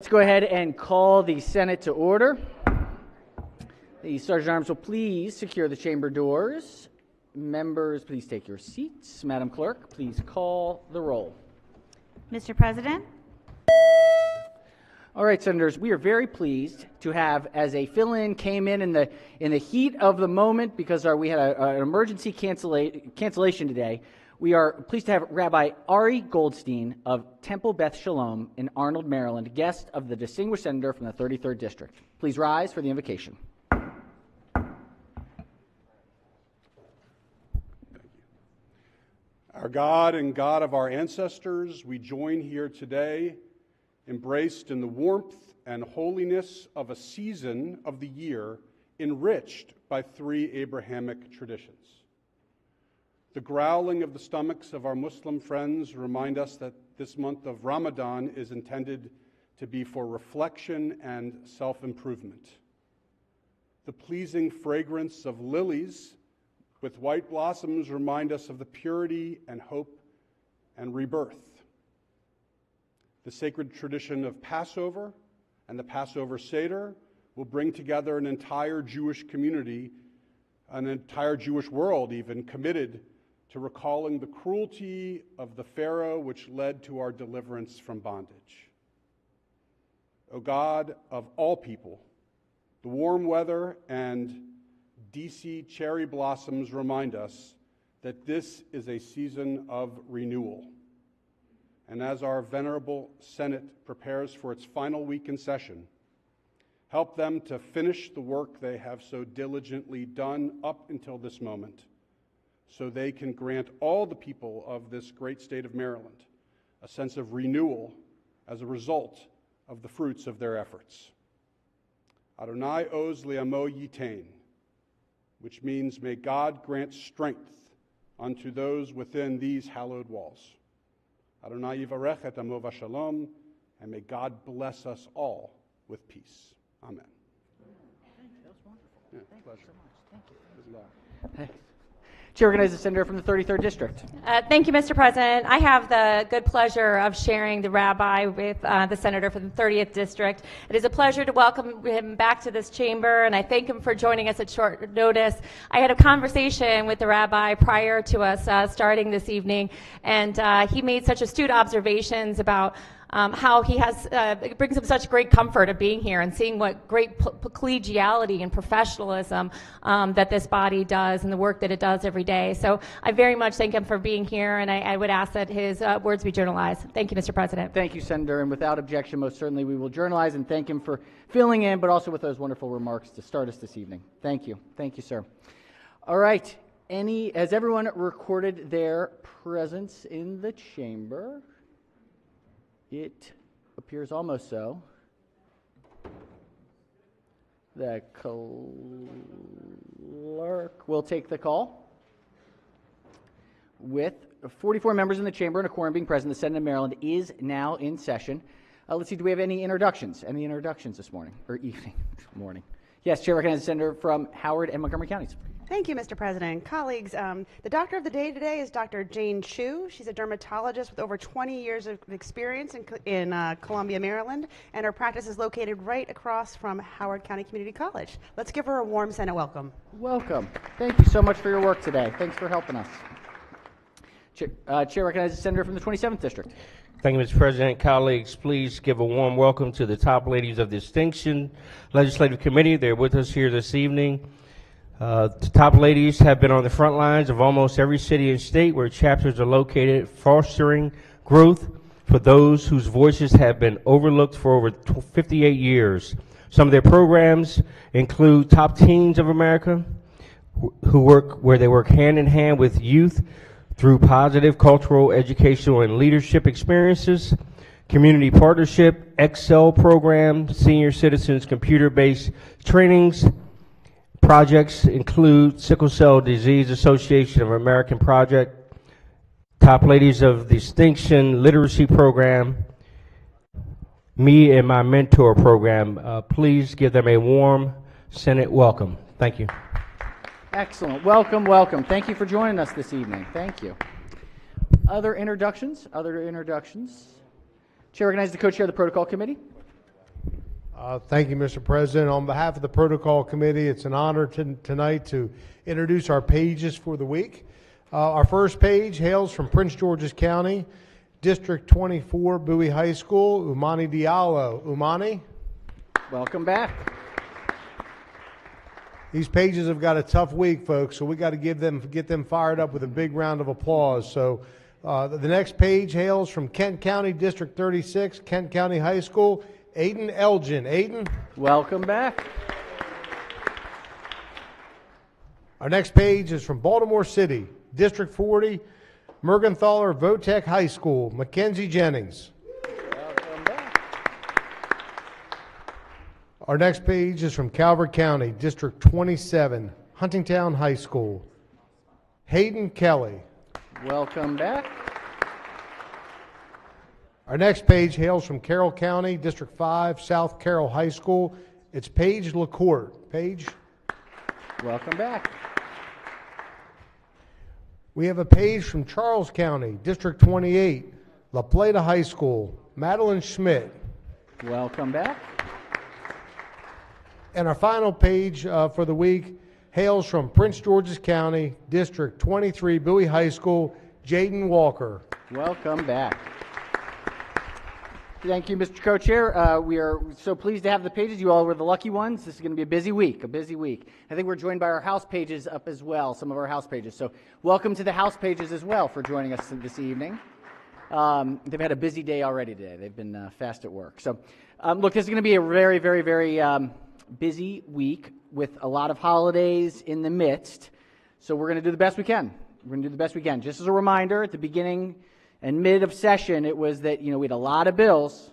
Let's go ahead and call the Senate to order. The Sergeant-at-Arms will please secure the chamber doors. Members, please take your seats. Madam Clerk, please call the roll. Mr. President. All right, Senators, we are very pleased to have, as a fill-in came in the heat of the moment because we had an emergency cancellation today. We are pleased to have Rabbi Ari Goldstein of Temple Beth Shalom in Arnold, Maryland, guest of the distinguished senator from the 33rd District. Please rise for the invocation. Thank you. Our God and God of our ancestors, we join here today, embraced in the warmth and holiness of a season of the year enriched by three Abrahamic traditions. The growling of the stomachs of our Muslim friends remind us that this month of Ramadan is intended to be for reflection and self-improvement. The pleasing fragrance of lilies with white blossoms remind us of the purity and hope and rebirth. The sacred tradition of Passover and the Passover Seder will bring together an entire Jewish community, an entire Jewish world even, committed to recalling the cruelty of the Pharaoh which led to our deliverance from bondage. O God of all people, the warm weather and DC cherry blossoms remind us that this is a season of renewal. And as our venerable Senate prepares for its final week in session, help them to finish the work they have so diligently done up until this moment, so they can grant all the people of this great state of Maryland a sense of renewal as a result of the fruits of their efforts. Adonai oz li'amo yitain, which means may God grant strength unto those within these hallowed walls. Adonai yivarech et amo v'shalom, and may God bless us all with peace. Amen. Thank you. That was wonderful. Yeah, Thank pleasure. you so much. Thank you. Good luck. Thanks. Chair recognizes the senator from the 33rd District. Thank you, Mr. President. I have the good pleasure of sharing the rabbi with the senator from the 30th District. It is a pleasure to welcome him back to this chamber, and I thank him for joining us at short notice. I had a conversation with the rabbi prior to us starting this evening, and he made such astute observations about how he has, it brings him such great comfort of being here and seeing what great collegiality and professionalism that this body does and the work that it does every day. So I very much thank him for being here, and I would ask that his words be journalized. Thank you, Mr. President. Thank you, Senator, and without objection, most certainly we will journalize and thank him for filling in, but also with those wonderful remarks to start us this evening. Thank you. Thank you, sir. All right. Has everyone recorded their presence in the chamber? It appears almost so. The clerk will take the call. With 44 members in the chamber and a quorum being present, the Senate of Maryland is now in session. Let's see, do we have any introductions? Any introductions this morning, or evening, morning? Yes, Chair recognizes the senator from Howard and Montgomery counties. Thank you, Mr. President. Colleagues, the doctor of the day today is Dr. Jane Chu. She's a dermatologist with over 20 years of experience in Columbia, Maryland, and her practice is located right across from Howard County Community College. Let's give her a warm Senate welcome. Welcome. Thank you so much for your work today. Thanks for helping us. Chair recognizes the senator from the 27th District. Thank you, Mr. President. Colleagues, please give a warm welcome to the top ladies of Distinction Legislative Committee. They're with us here this evening. The top ladies have been on the front lines of almost every city and state where chapters are located, fostering growth for those whose voices have been overlooked for over 58 years. Some of their programs include Top Teens of America, where they work hand in hand with youth through positive cultural, educational, and leadership experiences, Community Partnership, Excel program, Senior Citizens computer-based trainings. Projects include Sickle Cell Disease Association of American Project, Top Ladies of Distinction Literacy Program, Me and My Mentor Program. Please give them a warm Senate welcome. Thank you. Excellent. Welcome, welcome. Thank you for joining us this evening. Thank you. Other introductions? Chair recognizes the co-chair of the Protocol Committee. Thank you, Mr. President. On behalf of the Protocol Committee, it's an honor tonight to introduce our pages for the week. Our first page hails from Prince George's County, District 24, Bowie High School, Umani Diallo. Umani? Welcome back. These pages have got a tough week, folks, so we got to get them fired up with a big round of applause. So the next page hails from Kent County, District 36, Kent County High School, Aiden Elgin. Aiden? Welcome back. Our next page is from Baltimore City, District 40, Mergenthaler Votech High School, Mackenzie Jennings. Welcome back. Our next page is from Calvert County, District 27, Huntingtown High School, Hayden Kelly. Welcome back. Our next page hails from Carroll County, District 5, South Carroll High School. It's Paige LaCourte. Paige? Welcome back. We have a page from Charles County, District 28, La Plata High School, Madeline Schmidt. Welcome back. And our final page for the week hails from Prince George's County, District 23, Bowie High School, Jaden Walker. Welcome back. Thank you, Mr. Co-Chair. We are so pleased to have the pages. You all were the lucky ones. This is going to be a busy week. I think we're joined by our house pages up as well, some of our house pages. So welcome to the house pages as well for joining us this evening. They've had a busy day already today. They've been fast at work. So look, this is going to be a very, very, very busy week with a lot of holidays in the midst. So we're going to do the best we can. Just as a reminder, at the beginning and mid of session, it was that, we had a lot of bills.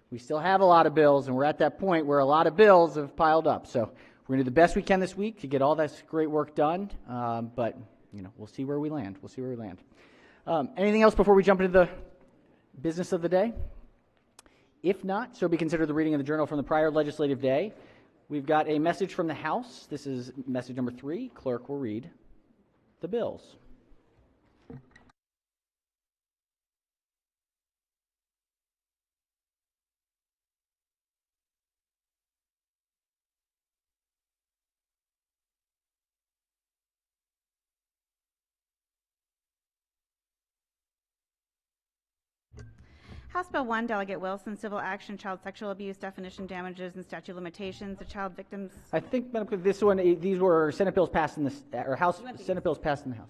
We still have a lot of bills, and we're at that point where a lot of bills have piled up. So we're going to do the best we can this week to get all this great work done. But, we'll see where we land. Anything else before we jump into the business of the day? If not, so be considered the reading of the journal from the prior legislative day. We've got a message from the House. This is message number 3. Clerk will read the bills. House Bill 1, Delegate Wilson, Civil Action, Child Sexual Abuse, Definition, Damages, and Statute of Limitations, the Child Victims. I think, Madam Clerk, this one, these were Senate bills passed in the, or House, Senate bills passed in the House.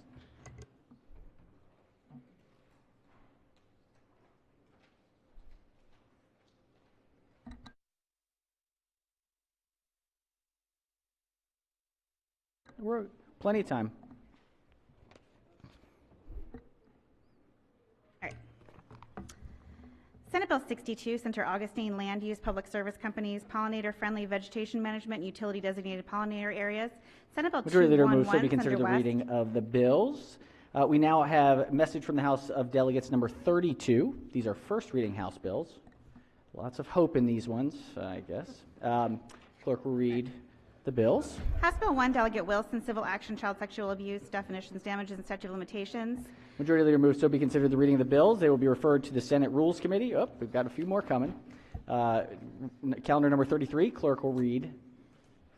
We're plenty of time. All right. Senate Bill 62, Center Augustine Land Use Public Service Companies, Pollinator-Friendly Vegetation Management, Utility Designated Pollinator Areas. Senate Bill Majority Leader moves, so 211, be considered Senator the West. reading of the bills. We now have a message from the House of Delegates number 32. These are first reading House bills. Lots of hope in these ones, I guess. Clerk will read the bills. House Bill 1, Delegate Wilson, Civil Action, Child Sexual Abuse, Definitions, Damages, and Statute of Limitations. Majority Leader moves, so be considered the reading of the bills. They will be referred to the Senate Rules Committee. Oh, we've got a few more coming. Calendar number 33. Clerk will read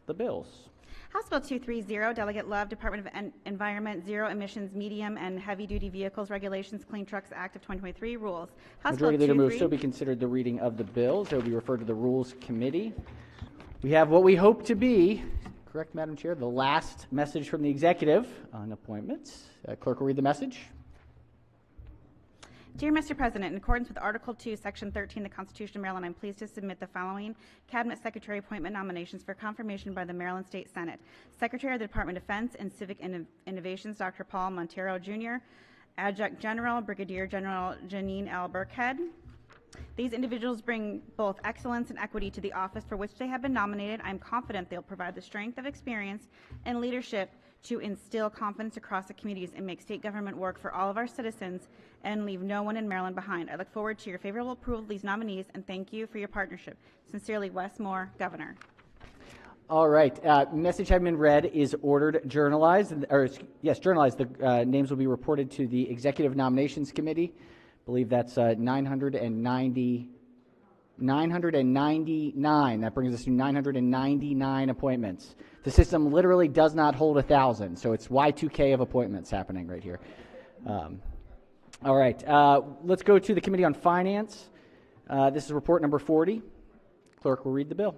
the bills. House Bill 230, Delegate Love, Department of Environment, Zero Emissions, Medium, and Heavy-Duty Vehicles Regulations, Clean Trucks Act of 2023 rules. House Majority Bill Leader moves, 23 so be considered the reading of the bills. They will be referred to the Rules Committee. We have what we hope to be, correct, Madam Chair, the last message from the executive on appointments. Clerk will read the message. Dear Mr. President, in accordance with Article 2, Section 13 of the Constitution of Maryland, I'm pleased to submit the following Cabinet Secretary appointment nominations for confirmation by the Maryland State Senate. Secretary of the Department of Defense and Civic Innovations, Dr. Paul Montero, Jr., Adjunct General, Brigadier General Janine L. Burkhead. These individuals bring both excellence and equity to the office for which they have been nominated. I'm confident they'll provide the strength of experience and leadership to instill confidence across the communities and make state government work for all of our citizens and leave no one in Maryland behind. I look forward to your favorable approval of these nominees and thank you for your partnership. Sincerely, Wes Moore, Governor. All right. Message having been read is ordered journalized. Journalized. The names will be reported to the Executive Nominations Committee. I believe that's 990 999. That brings us to 999 appointments. The system literally does not hold 1,000, so it's Y2K of appointments happening right here. All right, let's go to the Committee on Finance. This is report number 40. Clerk will read the bill.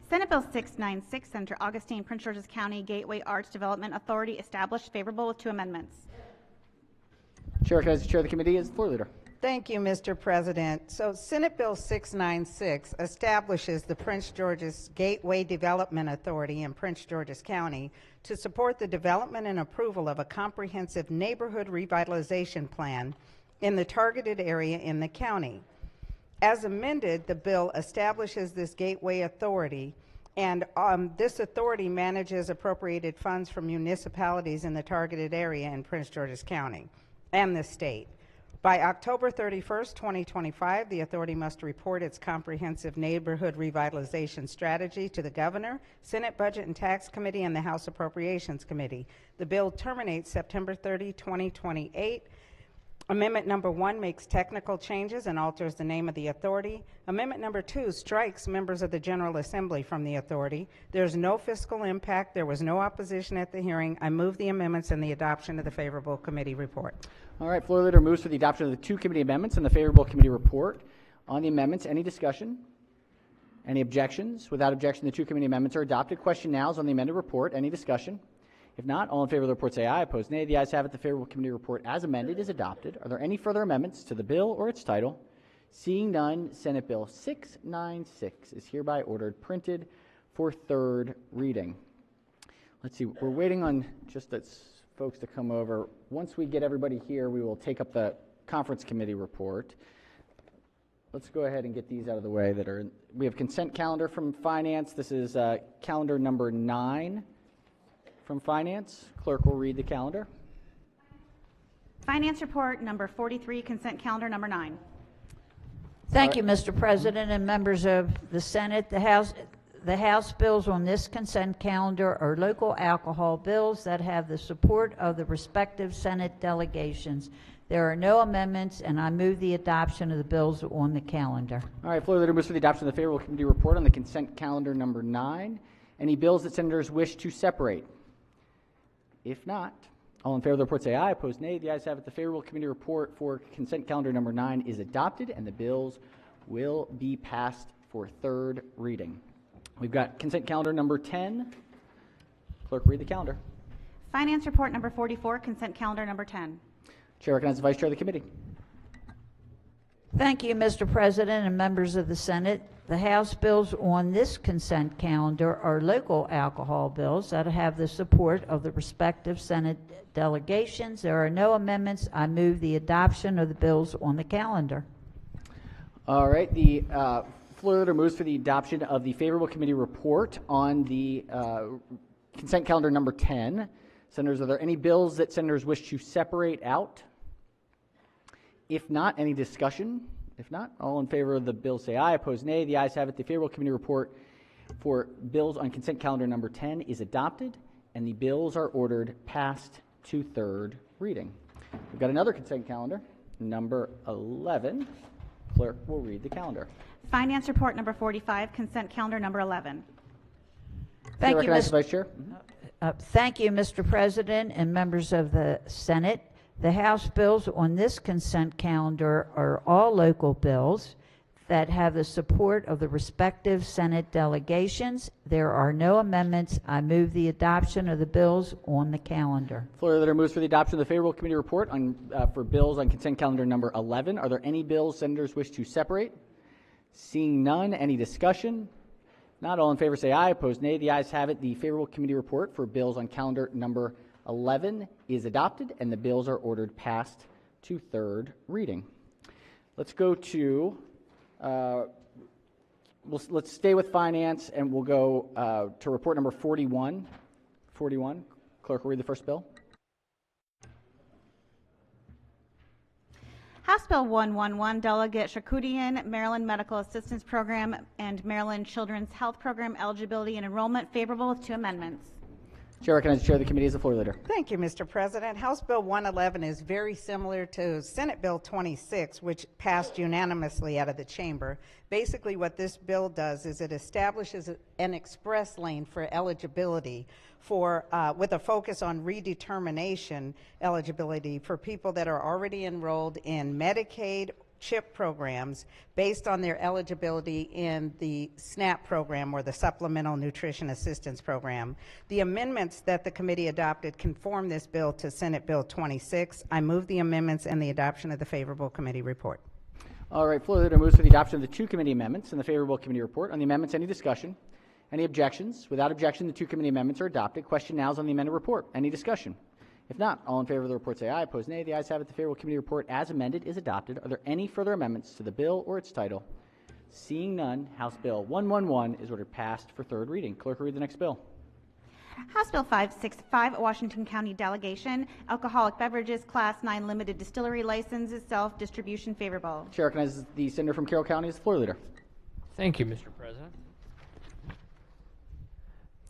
Senate Bill 696, Senator Augustine, Prince George's County Gateway Arts Development Authority established, favorable with 2 amendments. Chair, recognizes the chair of the committee as the floor leader. Thank you, Mr. President. So Senate Bill 696 establishes the Prince George's Gateway Development Authority in Prince George's County to support the development and approval of a comprehensive neighborhood revitalization plan in the targeted area in the county. As amended, the bill establishes this Gateway Authority, and this authority manages appropriated funds from municipalities in the targeted area in Prince George's County and the state. By October 31st, 2025, the authority must report its comprehensive neighborhood revitalization strategy to the Governor, Senate Budget and Tax Committee, and the House Appropriations Committee. The bill terminates September 30, 2028. Amendment number 1 makes technical changes and alters the name of the authority. Amendment number 2 strikes members of the General Assembly from the authority. There's no fiscal impact. There was no opposition at the hearing. I move the amendments and the adoption of the favorable committee report. All right, floor leader moves for the adoption of the 2 committee amendments and the favorable committee report. On the amendments, any discussion? Any objections? Without objection, the 2 committee amendments are adopted. Question now is on the amended report. Any discussion? If not, all in favor of the report say aye. Opposed, nay. The ayes have it. The favorable committee report as amended is adopted. Are there any further amendments to the bill or its title? Seeing none, Senate Bill 696 is hereby ordered printed for 3rd reading. Let's see, we're waiting on just folks to come over. Once we get everybody here, we will take up the conference committee report. Let's go ahead and get these out of the way that are, we have consent calendar from finance. This is calendar number 9 from finance. Clerk will read the calendar. Finance report number 43, consent calendar number 9. Thank you, Mr. President and members of the Senate. The House bills on this consent calendar are local alcohol bills that have the support of the respective Senate delegations. There are no amendments, and I move the adoption of the bills on the calendar. All right, floor leader moves for the adoption of the favorable committee report on the consent calendar number 9. Any bills that senators wish to separate? If not, all in favor of the report say aye. Opposed, nay. The ayes have it. The favorable committee report for consent calendar number 9 is adopted, and the bills will be passed for 3rd reading. We've got consent calendar number 10. Clerk, read the calendar. Finance report number 44, consent calendar number 10. Chair recognizes the Vice Chair of the committee. Thank you, Mr. President and members of the Senate. The House bills on this consent calendar are local alcohol bills that have the support of the respective Senate delegations. There are no amendments. I move the adoption of the bills on the calendar. All right, the floor leader moves for the adoption of the favorable committee report on the consent calendar number 10. Senators, are there any bills that senators wish to separate out? If not, any discussion? If not, all in favor of the bill say aye. Opposed, nay. The ayes have it. The favorable committee report for bills on consent calendar number 10 is adopted, and the bills are ordered passed to 3rd reading. We've got another consent calendar, number 11. Clerk will read the calendar. Finance report number 45, consent calendar number 11. Thank you, Vice Chair. Thank you, Mr. President and members of the Senate. The House bills on this consent calendar are all local bills that have the support of the respective Senate delegations. There are no amendments. I move the adoption of the bills on the calendar. Floor leader moves for the adoption of the favorable committee report on for bills on consent calendar number 11. Are there any bills senators wish to separate? Seeing none, any discussion? Not, all in favor say aye. Opposed, nay. The ayes have it. The favorable committee report for bills on calendar number 11 is adopted, and the bills are ordered passed to 3rd reading. Let's go to, let's stay with finance, and we'll go to report number 41. 41. Clerk will read the first bill. House Bill 111, Delegate Shakudian, Maryland Medical Assistance Program and Maryland Children's Health Program eligibility and enrollment, favorable with 2 amendments. Chair recognizes the chair of the committee as the floor leader. Thank you, Mr. President. House Bill 111 is very similar to Senate Bill 26, which passed unanimously out of the chamber. Basically, what this bill does is it establishes an express lane for eligibility for, with a focus on redetermination eligibility for people that are already enrolled in Medicaid CHIP programs based on their eligibility in the SNAP program or the Supplemental Nutrition Assistance Program. The amendments that the committee adopted conform this bill to Senate Bill 26. I move the amendments and the adoption of the favorable committee report. All right, floor leader moves for the adoption of the 2 committee amendments and the favorable committee report. On the amendments, any discussion? Any objections? Without objection, the 2 committee amendments are adopted. Question now is on the amended report. Any discussion? If not, all in favor of the report say aye. Opposed, nay. The ayes have it. The favorable committee report as amended is adopted. Are there any further amendments to the bill or its title? Seeing none, House Bill 111 is ordered passed for third reading. Clerk will read the next bill. House Bill 565, Washington County Delegation, Alcoholic Beverages, Class 9 Limited Distillery License itself, distribution favorable. Chair recognizes the senator from Carroll County as the floor leader. Thank you, Mr. President.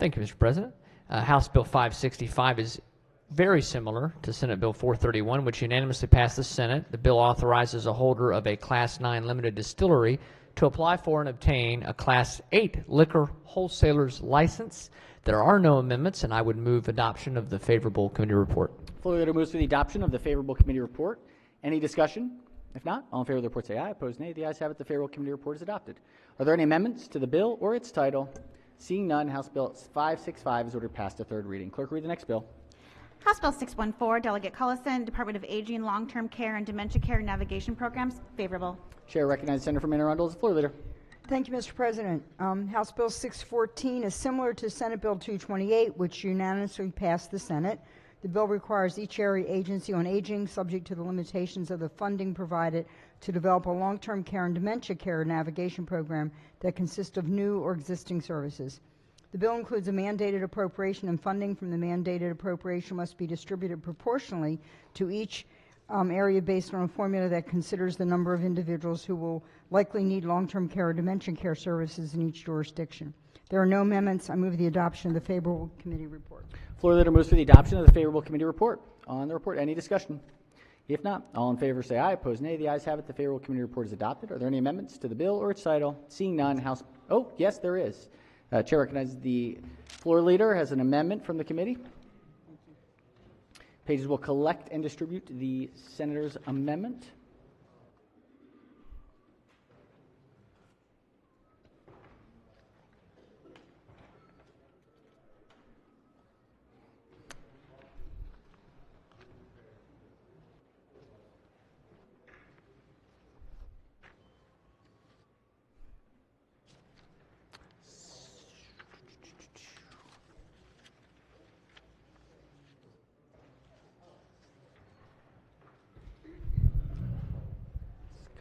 Thank you, Mr. President. House Bill 565 is very similar to Senate Bill 431, which unanimously passed the Senate. The bill authorizes a holder of a Class 9 limited distillery to apply for and obtain a Class 8 liquor wholesaler's license. There are no amendments, and I would move adoption of the favorable committee report. Floor leader moves for the adoption of the favorable committee report. Any discussion? If not, all in favor of the report say aye. Opposed, nay. The ayes have it. The favorable committee report is adopted. Are there any amendments to the bill or its title? Seeing none, House Bill 565 is ordered passed to third reading. Clerk, read the next bill. House Bill 614, Delegate Cullison, Department of Aging, Long-Term Care, and Dementia Care Navigation Programs, favorable. Chair recognizes Senator from Anne Arundel as the floor leader. Thank you, Mr. President. House Bill 614 is similar to Senate Bill 228, which unanimously passed the Senate. The bill requires each area agency on aging, subject to the limitations of the funding provided, to develop a long-term care and dementia care navigation program that consists of new or existing services. The bill includes a mandated appropriation, and funding from the mandated appropriation must be distributed proportionally to each area based on a formula that considers the number of individuals who will likely need long-term care or dementia care services in each jurisdiction. There are no amendments. I move the adoption of the favorable committee report. Floor leader moves for the adoption of the favorable committee report. On the report, any discussion? If not, all in favor say aye. Opposed, nay. The ayes have it. The favorable committee report is adopted. Are there any amendments to the bill or its title? Seeing none, House... Oh, yes, there is. Chair recognizes the floor leader has an amendment from the committee. Pages will collect and distribute the senator's amendment.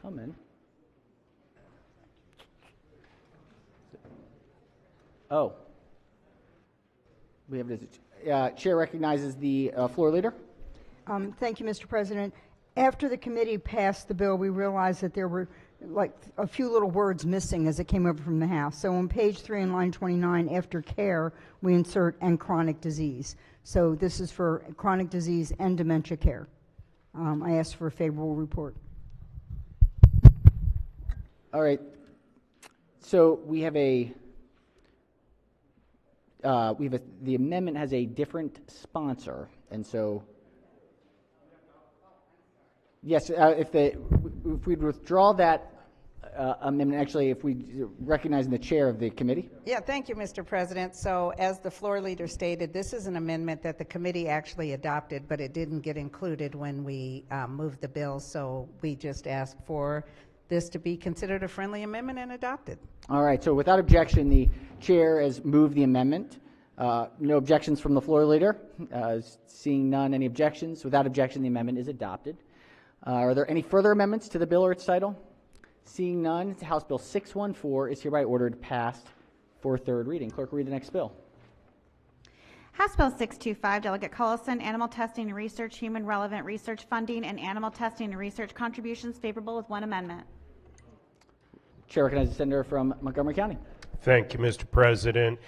Coming. Oh. We have it. Chair recognizes the floor leader. Thank you, Mr. President. After the committee passed the bill, we realized that there were like a few little words missing as it came over from the House. So on page 3 in line 29, after care, we insert and chronic disease. So this is for chronic disease and dementia care. I ask for a favorable report. All right. So we have the amendment has a different sponsor, and so yes, if we'd withdraw that amendment, actually, if we recognize the chair of the committee. Yeah, thank you, Mr. President. So as the floor leader stated, this is an amendment that the committee actually adopted, but it didn't get included when we moved the bill, so we just asked for this to be considered a friendly amendment and adopted. All right, so without objection, the chair has moved the amendment. No objections from the floor leader. Seeing none, any objections? Without objection, the amendment is adopted. Are there any further amendments to the bill or its title? Seeing none, House Bill 614 is hereby ordered passed for third reading. Clerk, read the next bill. House Bill 625, Delegate Cullison, Animal Testing and Research, Human Relevant Research Funding, and Animal Testing and Research Contributions, favorable with one amendment. Chair recognizes the senator from Montgomery County. Thank you, Mr. President.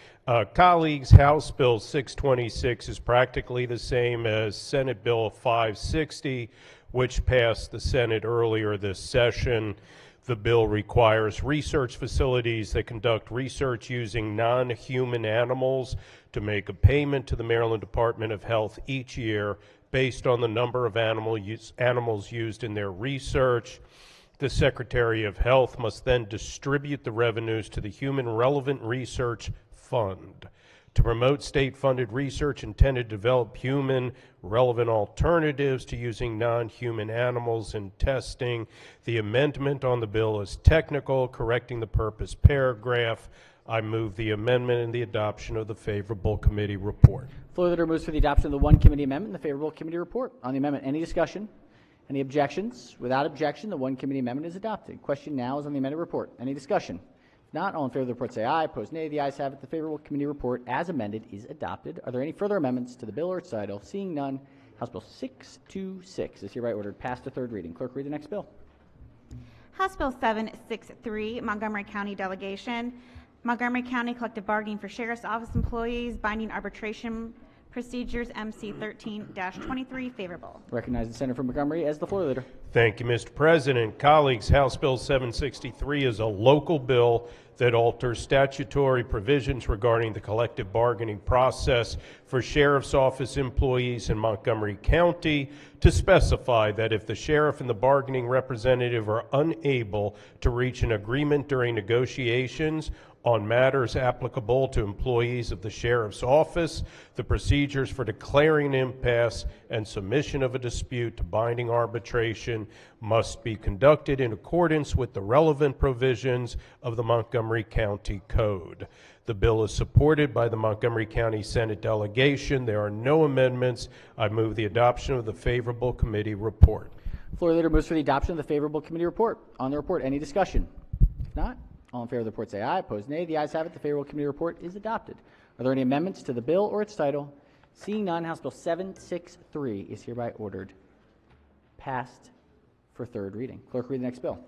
Colleagues, House Bill 626 is practically the same as Senate Bill 560, which passed the Senate earlier this session. The bill requires research facilities that conduct research using non-human animals to make a payment to the Maryland Department of Health each year based on the number of animals used in their research. The Secretary of Health must then distribute the revenues to the Human Relevant Research Fund to promote state-funded research intended to develop human relevant alternatives to using non-human animals in testing. The amendment on the bill is technical, correcting the purpose paragraph. I move the amendment and the adoption of the favorable committee report. Floor leader moves for the adoption of the one committee amendment and the favorable committee report. On the amendment, any discussion? Any objections? Without objection, the one committee amendment is adopted. Question now is on the amended report. Any discussion? If not, all in favor of the report say aye. Opposed, nay. The ayes have it. The favorable committee report as amended is adopted. Are there any further amendments to the bill or its title? Seeing none, House Bill 626 is hereby ordered passed to third reading. Clerk, read the next bill. House Bill 763, Montgomery County Delegation. Montgomery County Collective Bargaining for Sheriff's Office Employees, Binding Arbitration Procedures, MC 13-23, favorable. Recognize the senator from Montgomery as the floor leader. Thank you, Mr. President. Colleagues, House Bill 763 is a local bill that alters statutory provisions regarding the collective bargaining process for Sheriff's Office employees in Montgomery County to specify that if the sheriff and the bargaining representative are unable to reach an agreement during negotiations on matters applicable to employees of the Sheriff's Office, the procedures for declaring an impasse and submission of a dispute to binding arbitration must be conducted in accordance with the relevant provisions of the Montgomery County Code. The bill is supported by the Montgomery County Senate delegation. There are no amendments. I move the adoption of the favorable committee report. Floor leader moves for the adoption of the favorable committee report. On the report, any discussion? If not, all in favor of the report say aye. Opposed, nay. The ayes have it. The favorable committee report is adopted. Are there any amendments to the bill or its title? Seeing none, House Bill 763 is hereby ordered passed for third reading. Clerk, read the next bill.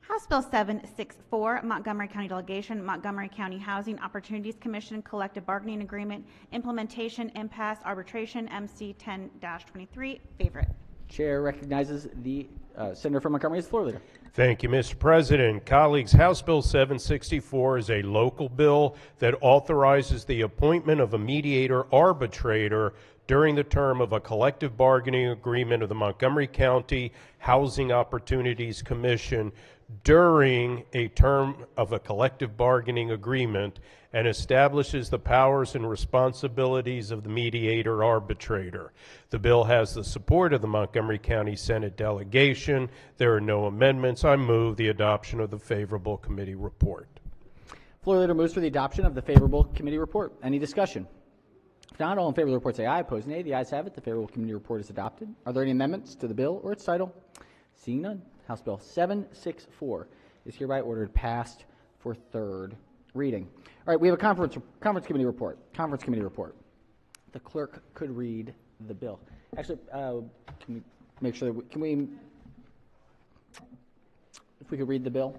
House Bill 764, Montgomery County Delegation, Montgomery County Housing Opportunities Commission Collective Bargaining Agreement, Implementation, Impasse, Arbitration, MC 10-23, favorite. Chair recognizes the senator from Montgomery as the floor leader. Thank you, Mr. President. Colleagues, House Bill 764 is a local bill that authorizes the appointment of a mediator arbitrator during the term of a collective bargaining agreement of the Montgomery County Housing Opportunities Commission during a term of a collective bargaining agreement and establishes the powers and responsibilities of the mediator arbitrator. The bill has the support of the Montgomery County Senate delegation. There are no amendments. I move the adoption of the favorable committee report. Floor leader moves for the adoption of the favorable committee report. Any discussion? If not, all in favor of the report say aye. Opposed, nay. The ayes have it. The favorable committee report is adopted. Are there any amendments to the bill or its title? Seeing none, House Bill 764 is hereby ordered passed for third reading. All right, we have a conference committee report. Conference committee report. The clerk could read the bill. Actually, can we make sure that if we could read the bill?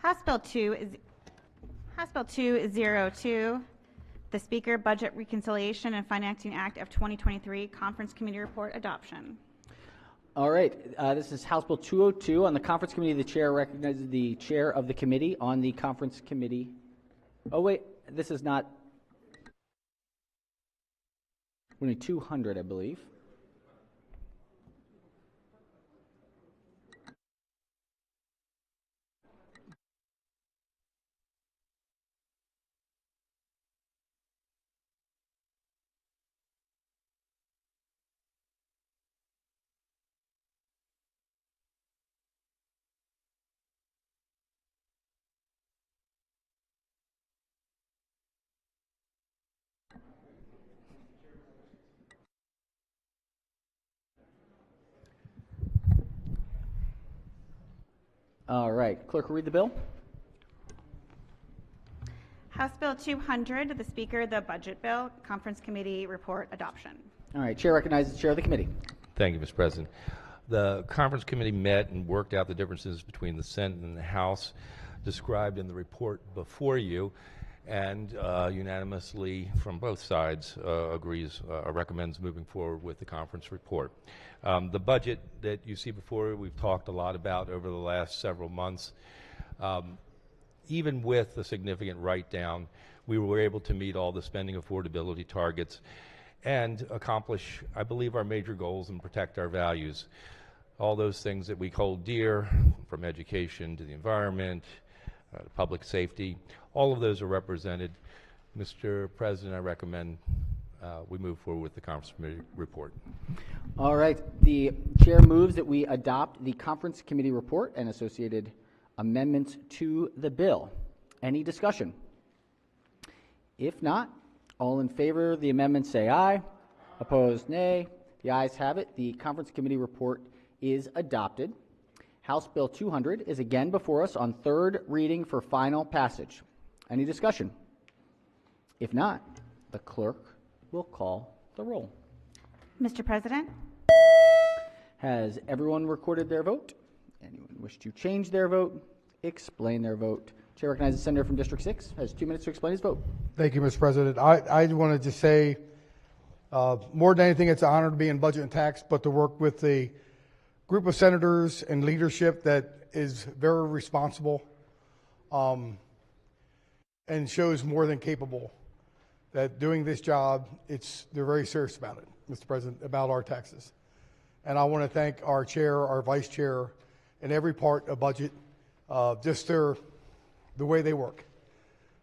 House Bill 202, the Speaker, Budget Reconciliation and Financing Act of 2023, Conference Committee Report adoption. All right, this is House Bill 202. On the conference committee, the chair recognizes the chair of the committee on the conference committee. Oh, wait, this is not. Only 200, I believe. All right, clerk will read the bill. House Bill 200, the Speaker, the Budget Bill, Conference Committee report adoption. All right, chair recognizes the chair of the committee. Thank you, Mr. President. The conference committee met and worked out the differences between the Senate and the House described in the report before you, and unanimously from both sides recommends moving forward with the conference report. The budget that you see before you, we've talked a lot about over the last several months. Even with the significant write-down, we were able to meet all the spending affordability targets and accomplish, I believe, our major goals and protect our values. All those things that we hold dear, from education to the environment, public safety, all of those are represented. Mr. President, I recommend we move forward with the conference committee report. All right, the chair moves that we adopt the conference committee report and associated amendments to the bill. Any discussion? If not, all in favor of the amendment say aye. Opposed, nay. The ayes have it. The conference committee report is adopted. House Bill 200 is again before us on third reading for final passage. Any discussion? If not, the clerk will call the roll. Mr. President? Has everyone recorded their vote? Anyone wish to change their vote? Explain their vote. Chair recognizes the senator from District 6. Has 2 minutes to explain his vote. Thank you, Mr. President. I wanted to say, more than anything, it's an honor to be in Budget and Tax, but to work with the group of senators and leadership that is very responsible and shows more than capable that doing this job, they're very serious about it, Mr. President, about our taxes. And I want to thank our chair, our vice chair, and every part of budget, just the way they work.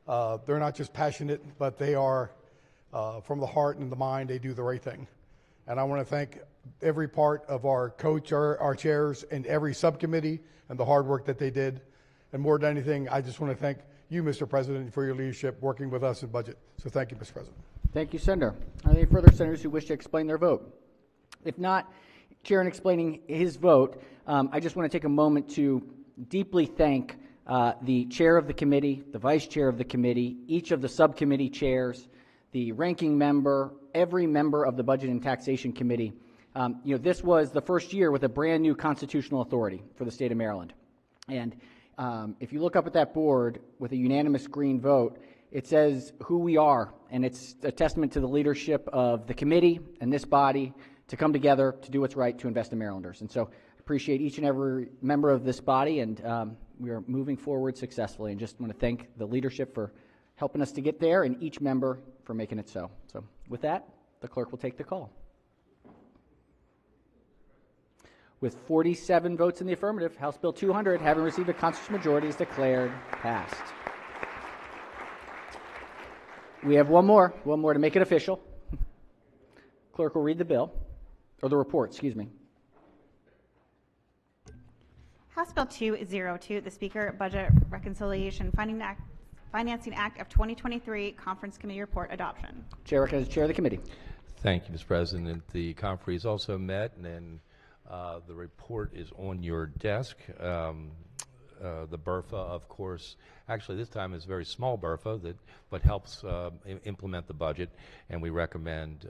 They're not just passionate, but they are from the heart and the mind, they do the right thing. And I want to thank every part of our coach, our chairs, and every subcommittee and the hard work that they did. And more than anything, I just want to thank you, Mr. President, for your leadership working with us in budget. So thank you, Mr. President. Thank you, Senator. Are there any further senators who wish to explain their vote? If not, Chair, in explaining his vote, I just want to take a moment to deeply thank the chair of the committee, the vice chair of the committee, each of the subcommittee chairs, the ranking member, every member of the Budget and Taxation Committee. This was the first year with a brand new constitutional authority for the state of Maryland. And if you look up at that board with a unanimous green vote, it says who we are, and it's a testament to the leadership of the committee and this body to come together to do what's right to invest in Marylanders. And so I appreciate each and every member of this body, and we are moving forward successfully, and just want to thank the leadership for helping us to get there and each member for making it so. So with that, the clerk will take the call. With 47 votes in the affirmative, House Bill 200, having received a constitutional majority, is declared passed. We have one more to make it official. Clerk will read the bill, or the report, excuse me. House Bill 202, the Speaker, Budget Reconciliation Financing Act of 2023, Conference Committee report adoption. Chair recognizes the chair of the committee. Thank you, Mr. President. The conference also met, and the report is on your desk. The BRFA, of course, actually this time is a very small BRFA, but helps implement the budget, and we recommend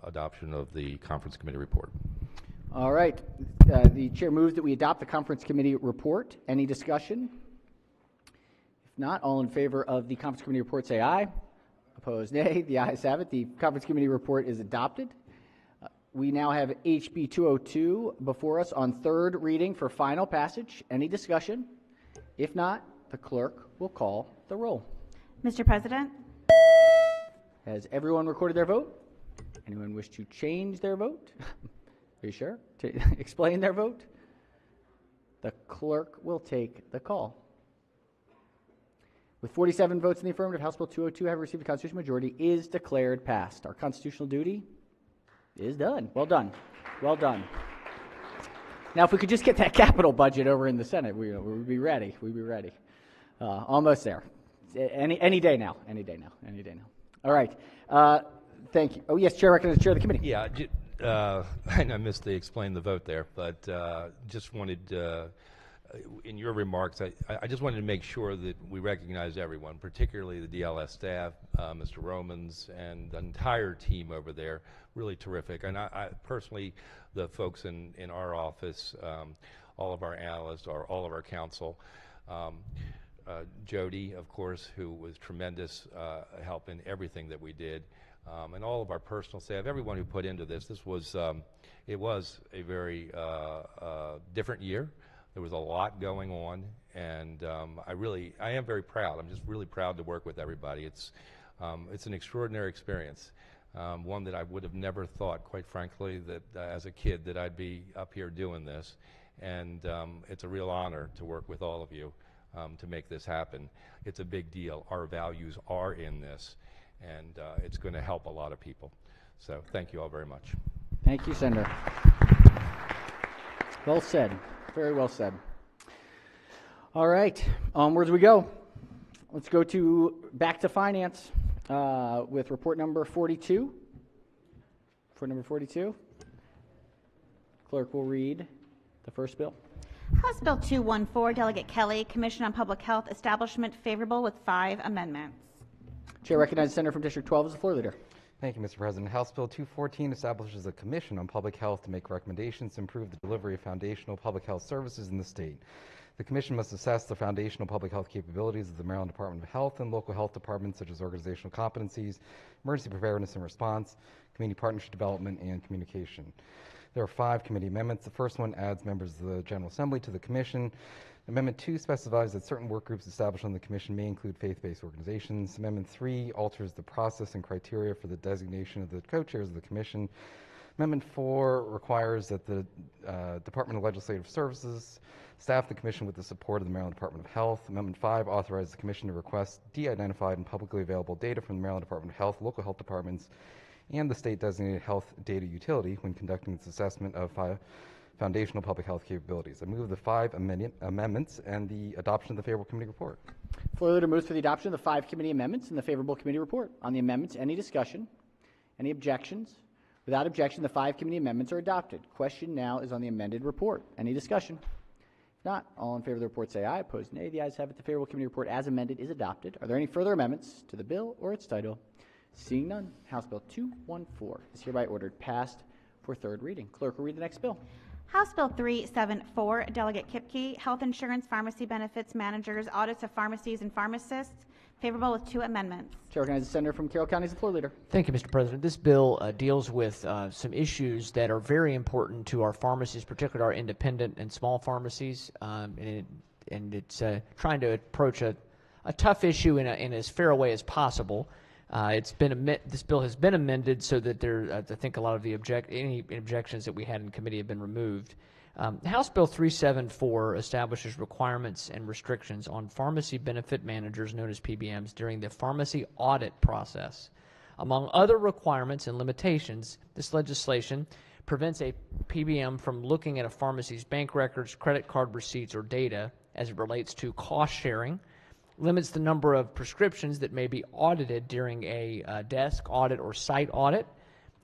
adoption of the conference committee report. All right. The chair moves that we adopt the conference committee report. Any discussion? If not, all in favor of the conference committee report say aye. Opposed, nay. The ayes have it. The conference committee report is adopted. We now have HB 202 before us on third reading for final passage. Any discussion? If not, the clerk will call the roll. Mr. President? Has everyone recorded their vote? Anyone wish to change their vote? Are you sure? To explain their vote? The clerk will take the call. With 47 votes in the affirmative, House Bill 202, having received a constitutional majority, is declared passed. Our constitutional duty is done. Well done. Well done. Now, if we could just get that capital budget over in the Senate, we'd be ready. We'd be ready. Almost there. Any day now. Any day now. Any day now. All right. Thank you. Oh, yes, Chair recognizes the chair of the committee. Yeah, I missed the explain the vote there, but just wanted in your remarks, I just wanted to make sure that we recognize everyone, particularly the DLS staff, Mr. Romans, and the entire team over there. Really terrific. And I personally, the folks in our office, all of our analysts, all of our counsel, Jody, of course, who was tremendous help in everything that we did, and all of our personal staff, everyone who put into this. This was, it was a very different year. There was a lot going on, and I am very proud. I'm just really proud to work with everybody. It's an extraordinary experience, one that I would have never thought, quite frankly, that as a kid that I'd be up here doing this, and it's a real honor to work with all of you to make this happen. It's a big deal. Our values are in this, and it's going to help a lot of people. So thank you all very much. Thank you, Senator. Well said. Very well said. All right, onwards we go. Let's go back to finance with report number 42. Report number 42. Clerk will read the first bill. House Bill 214, Delegate Kelly, Commission on Public Health Establishment, favorable with 5 amendments. Chair recognizes Senator from District 12 as the floor leader. Thank you, Mr. President. House Bill 214 establishes a commission on public health to make recommendations to improve the delivery of foundational public health services in the state. The commission must assess the foundational public health capabilities of the Maryland Department of Health and local health departments, such as organizational competencies, emergency preparedness and response, community partnership development, and communication. There are 5 committee amendments. The first one adds members of the General Assembly to the commission. Amendment 2 specifies that certain work groups established on the commission may include faith-based organizations. Amendment 3 alters the process and criteria for the designation of the co-chairs of the commission. Amendment 4 requires that the Department of Legislative Services staff the commission with the support of the Maryland Department of Health. Amendment 5 authorizes the commission to request de-identified and publicly available data from the Maryland Department of Health, local health departments, and the state-designated health data utility when conducting its assessment of foundational public health capabilities. I move the 5 amendments and the adoption of the favorable committee report. Floor leader moves for the adoption of the 5 committee amendments and the favorable committee report. On the amendments, any discussion? Any objections? Without objection, the 5 committee amendments are adopted. Question now is on the amended report. Any discussion? If not, all in favor of the report say aye. Opposed, nay. The ayes have it. The favorable committee report as amended is adopted. Are there any further amendments to the bill or its title? Seeing none, House Bill 214 is hereby ordered passed for third reading. Clerk will read the next bill. House Bill 374, Delegate Kipke, Health Insurance Pharmacy Benefits Managers, Audits of Pharmacies and Pharmacists, favorable with 2 amendments. Chair recognizes the Senator from Carroll County as the floor leader. Thank you, Mr. President. This bill deals with some issues that are very important to our pharmacies, particularly our independent and small pharmacies, and it's trying to approach a tough issue in as fair a way as possible. This bill has been amended so that I think a lot of the any objections that we had in committee have been removed. House Bill 374 establishes requirements and restrictions on pharmacy benefit managers, known as PBMs, during the pharmacy audit process. Among other requirements and limitations, this legislation prevents a PBM from looking at a pharmacy's bank records, credit card receipts, or data as it relates to cost sharing, limits the number of prescriptions that may be audited during a desk audit or site audit,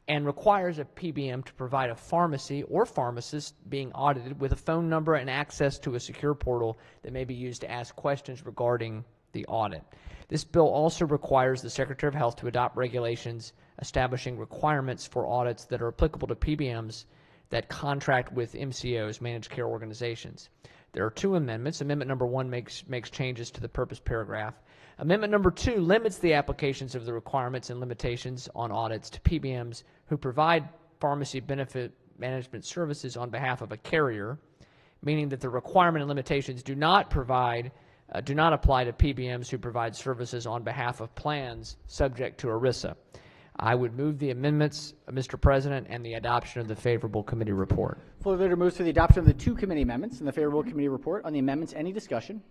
and requires a PBM to provide a pharmacy or pharmacist being audited with a phone number and access to a secure portal that may be used to ask questions regarding the audit. This bill also requires the Secretary of Health to adopt regulations establishing requirements for audits that are applicable to PBMs that contract with MCOs, managed care organizations. There are 2 amendments. Amendment number 1 makes changes to the purpose paragraph. Amendment number 2 limits the applications of the requirements and limitations on audits to PBMs who provide pharmacy benefit management services on behalf of a carrier, meaning that the requirement and limitations do not apply to PBMs who provide services on behalf of plans subject to ERISA. I would move the amendments, Mr. President, and the adoption of the favorable committee report. Floor leader moves for the adoption of the 2 committee amendments and the favorable committee report. On the amendments, any discussion?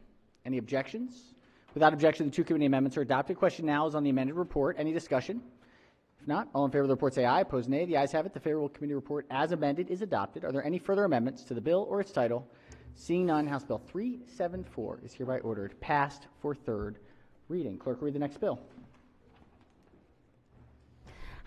Any objections? Without objection, the 2 committee amendments are adopted. Question now is on the amended report. Any discussion? If not, all in favor of the report say aye. Opposed, nay. The ayes have it. The favorable committee report as amended is adopted. Are there any further amendments to the bill or its title? Seeing none, House Bill 374 is hereby ordered passed for third reading. Clerk, read the next bill.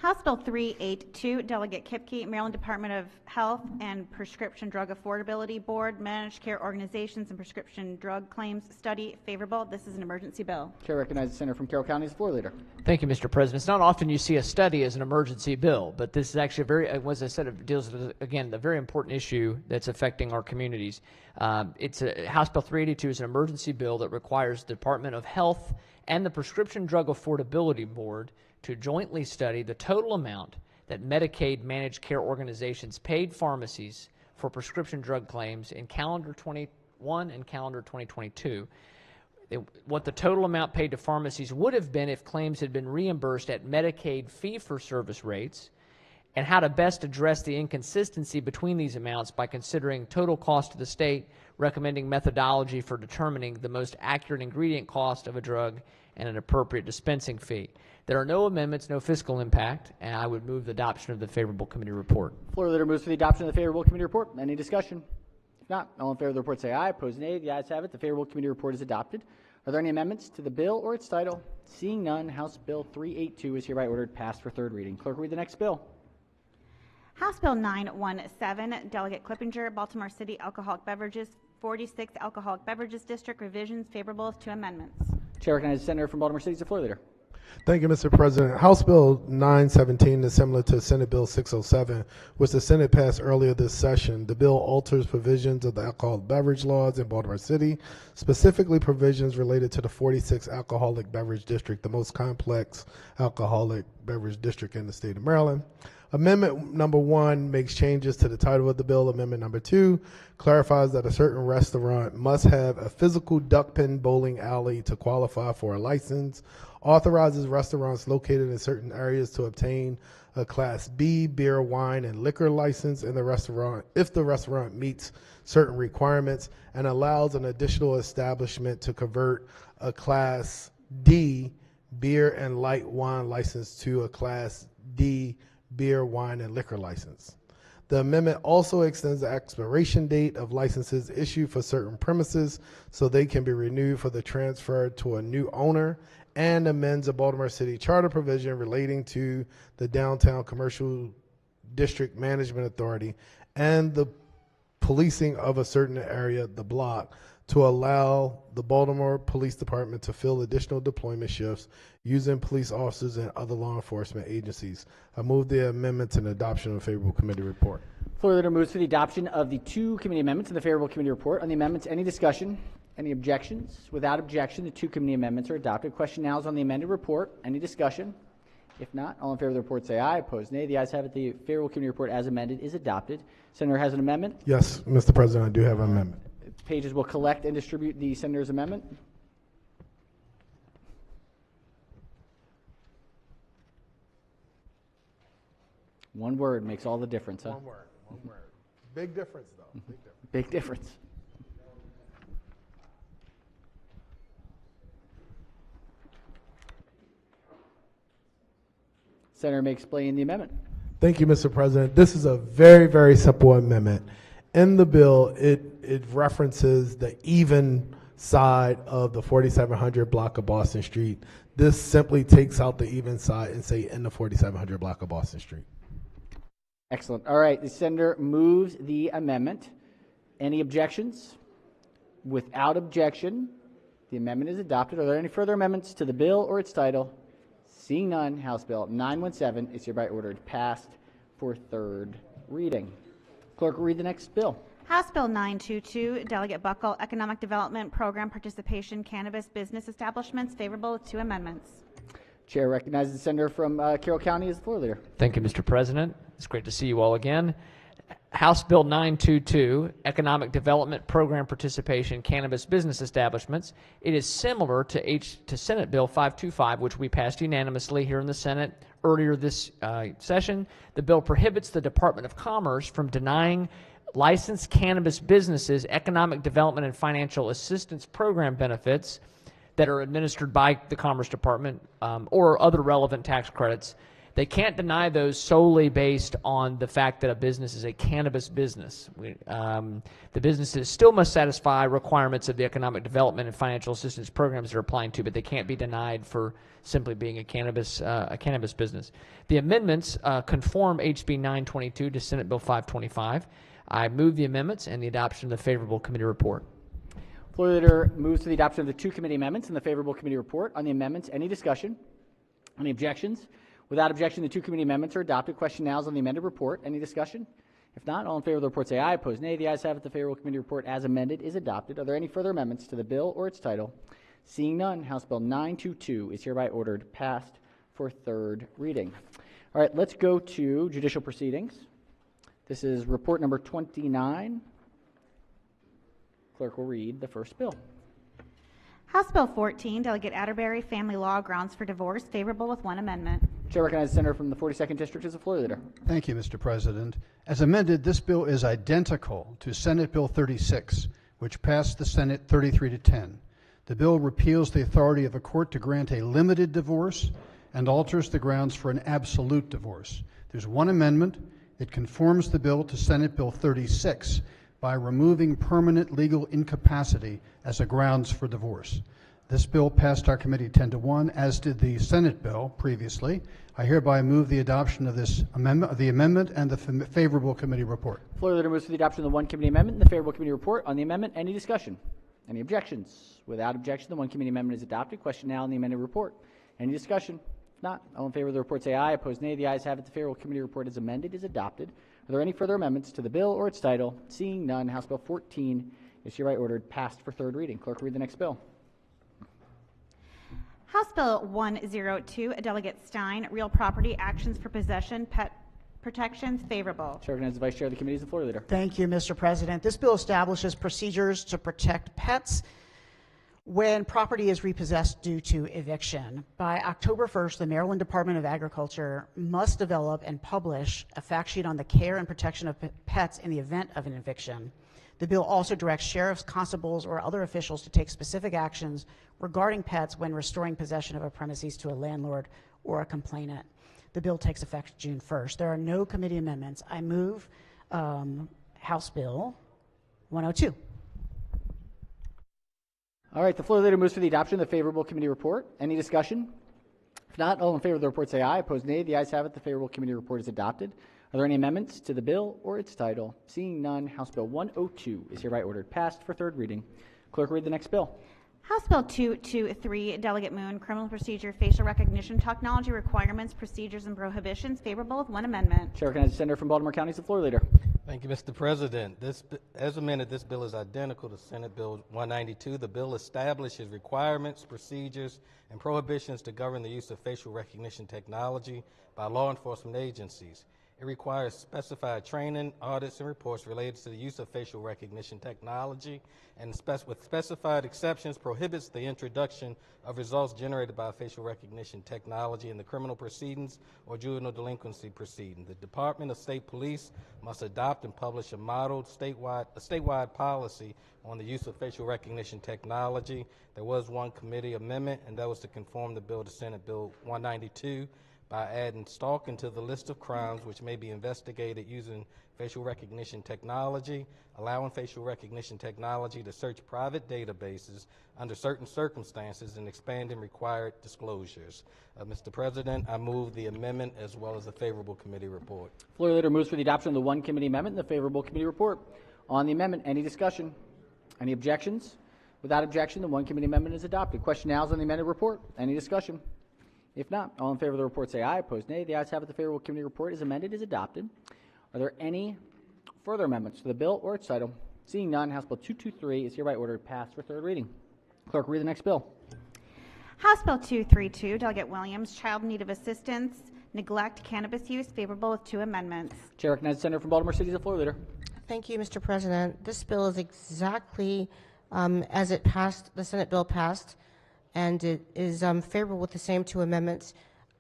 House Bill 382, Delegate Kipke, Maryland Department of Health and Prescription Drug Affordability Board, Managed Care Organizations and Prescription Drug Claims Study, favorable. This is an emergency bill. Chair recognizes the senator from Carroll County as the floor leader. Thank you, Mr. President. It's not often you see a study as an emergency bill, but this is actually a very, as I said, it deals with, again, the very important issue that's affecting our communities. House Bill 382 is an emergency bill that requires the Department of Health and the Prescription Drug Affordability Board to jointly study the total amount that Medicaid managed care organizations paid pharmacies for prescription drug claims in calendar 21 and calendar 2022. What the total amount paid to pharmacies would have been if claims had been reimbursed at Medicaid fee-for-service rates, and how to best address the inconsistency between these amounts by considering total cost to the state, recommending methodology for determining the most accurate ingredient cost of a drug, and an appropriate dispensing fee. There are no amendments, no fiscal impact, and I would move the adoption of the favorable committee report. Floor leader moves for the adoption of the favorable committee report. Any discussion? If not, all in favor of the report say aye. Opposed, nay. The ayes have it. The favorable committee report is adopted. Are there any amendments to the bill or its title? Seeing none, House Bill 382 is hereby ordered passed for third reading. Clerk, read the next bill. House Bill 917, Delegate Clippinger, Baltimore City Alcoholic Beverages, 46th Alcoholic Beverages District, revisions, favorable with 2 amendments. Chair recognizes the senator from Baltimore City as the floor leader. Thank you, Mr. President. House Bill 917 is similar to Senate Bill 607, which the Senate passed earlier this session. The bill alters provisions of the alcoholic beverage laws in Baltimore City, specifically provisions related to the 46th Alcoholic Beverage District, the most complex alcoholic beverage district in the state of Maryland. Amendment number 1 makes changes to the title of the bill. Amendment number 2 clarifies that a certain restaurant must have a physical duck pin bowling alley to qualify for a license, authorizes restaurants located in certain areas to obtain a Class B beer, wine, and liquor license in the restaurant if the restaurant meets certain requirements, and allows an additional establishment to convert a Class D beer and light wine license to a Class D beer, wine, and liquor license. The amendment also extends the expiration date of licenses issued for certain premises so they can be renewed for the transfer to a new owner, and amends the Baltimore City Charter provision relating to the Downtown Commercial District Management Authority and the policing of a certain area, the block, to allow the Baltimore Police Department to fill additional deployment shifts using police officers and other law enforcement agencies. I move the amendments and adoption of the favorable committee report. Floor leader moves for the adoption of the 2 committee amendments and the favorable committee report. On the amendments, any discussion? Any objections? Without objection, the 2 committee amendments are adopted. Question now is on the amended report. Any discussion? If not, all in favor of the report say aye. Opposed, nay. The ayes have it. The favorable committee report as amended is adopted. Senator has an amendment. Yes, Mr. President, I do have an amendment. Pages will collect and distribute the senator's amendment. One word makes all the difference, huh? One word. Big difference, though. Big difference. Big difference. Senator may explain the amendment. Thank you, Mr. President. This is a very, very simple amendment. In the bill, it references the even side of the 4700 block of Boston Street. This simply takes out the even side and say in the 4700 block of Boston Street. Excellent. All right, the senator moves the amendment. Any objections? Without objection, the amendment is adopted. Are there any further amendments to the bill or its title? Seeing none, House Bill 917 is hereby ordered passed for third reading. Clerk will read the next bill. House Bill 922, Delegate Buckle, Economic Development Program Participation Cannabis Business Establishments, favorable with 2 amendments. Chair recognizes the senator from Carroll County as the floor leader. Thank you, Mr. President. It's great to see you all again. House Bill 922, Economic Development Program Participation Cannabis Business Establishments. It is similar to Senate Bill 525, which we passed unanimously here in the Senate earlier this session. The bill prohibits the Department of Commerce from denying licensed cannabis businesses economic development and financial assistance program benefits that are administered by the Commerce Department or other relevant tax credits They can't deny those solely based on the fact that a business is a cannabis business. The businesses still must satisfy requirements of the economic development and financial assistance programs they're applying to, but they can't be denied for simply being a cannabis business. The amendments conform HB 922 to Senate Bill 525. I move the amendments and the adoption of the favorable committee report. Floor Leader moves to the adoption of the 2 committee amendments and the favorable committee report. On the amendments, any discussion? Any objections? Without objection, the 2 committee amendments are adopted. Question now is on the amended report. Any discussion? If not, all in favor of the report say aye. Opposed, nay. The ayes have it. The favorable committee report as amended is adopted. Are there any further amendments to the bill or its title? Seeing none, House Bill 922 is hereby ordered passed for 3rd reading. All right, let's go to judicial proceedings. This is report number 29. Clerk will read the first bill. House Bill 14, Delegate Atterbury, Family Law, Grounds for Divorce, favorable with 1 amendment. Chair recognizes the senator from the 42nd District as the floor leader. Thank you, Mr. President. As amended, this bill is identical to Senate Bill 36, which passed the Senate 33-10. The bill repeals the authority of a court to grant a limited divorce and alters the grounds for an absolute divorce. There's 1 amendment. It conforms the bill to Senate Bill 36 by removing permanent legal incapacity as a grounds for divorce. This bill passed our committee 10-1, as did the Senate bill previously. I hereby move the adoption of this amendment, and the favorable committee report. Floor Leader moves to the adoption of the 1 committee amendment and the favorable committee report. On the amendment, any discussion? Any objections? Without objection, the 1 committee amendment is adopted. Question now on the amended report. Any discussion? If not, all in favor of the report say aye. Opposed, nay. The ayes have it. The favorable committee report as amended is adopted. Are there any further amendments to the bill or its title? Seeing none, House Bill 14 is hereby ordered passed for 3rd reading. Clerk, read the next bill. House Bill 102, Delegate Stein, Real Property Actions for Possession, Pet Protections, favorable. Chair recognizes the Vice Chair of the committee as the floor leader. Thank you, Mr. President. This bill establishes procedures to protect pets when property is repossessed due to eviction. By October 1st, the Maryland Department of Agriculture must develop and publish a fact sheet on the care and protection of pets in the event of an eviction. The bill also directs sheriffs, constables, or other officials to take specific actions regarding pets when restoring possession of a premises to a landlord or a complainant. The bill takes effect June 1st. There are no committee amendments. I move House Bill 102. All right, the floor leader moves for the adoption of the favorable committee report. Any discussion? If not, all in favor of the report say aye. Opposed, nay. The ayes have it. The favorable committee report is adopted. Are there any amendments to the bill or its title? Seeing none, House Bill 102 is hereby ordered passed for 3rd reading. Clerk, read the next bill. House Bill 223, Delegate Moon, Criminal Procedure, Facial Recognition Technology Requirements, Procedures, and Prohibitions, favorable with 1 amendment. Chair recognizes the senator from Baltimore County as the floor leader. Thank you, Mr. President. As amended, this bill is identical to Senate Bill 192. The bill establishes requirements, procedures, and prohibitions to govern the use of facial recognition technology by law enforcement agencies. It requires specified training, audits, and reports related to the use of facial recognition technology, and with specified exceptions prohibits the introduction of results generated by facial recognition technology in the criminal proceedings or juvenile delinquency proceedings. The Department of State Police must adopt and publish a modeled statewide policy on the use of facial recognition technology. There was 1 committee amendment, and that was to conform the bill to Senate Bill 192. By adding stalking to the list of crimes which may be investigated using facial recognition technology, allowing facial recognition technology to search private databases under certain circumstances, and expanding required disclosures. Mr. President, I move the amendment as well as the favorable committee report. Floor leader moves for the adoption of the 1 committee amendment and the favorable committee report. On the amendment, any discussion? Any objections? Without objection, the 1 committee amendment is adopted. Question now is on the amended report. Any discussion? If not, all in favor of the report say aye. Opposed, nay. The ayes have it. The favorable committee report is amended, is adopted. Are there any further amendments to the bill or its title? Seeing none, House Bill 223 is hereby ordered passed for 3rd reading. Clerk, read the next bill. House Bill 232, Delegate Williams, Child in Need of Assistance, Neglect, Cannabis Use, favorable with 2 amendments. Chair recognizes the senator from Baltimore City as the floor leader. Thank you, Mr. President. This bill is exactly as it passed, the Senate bill passed, and it is favorable with the same 2 amendments.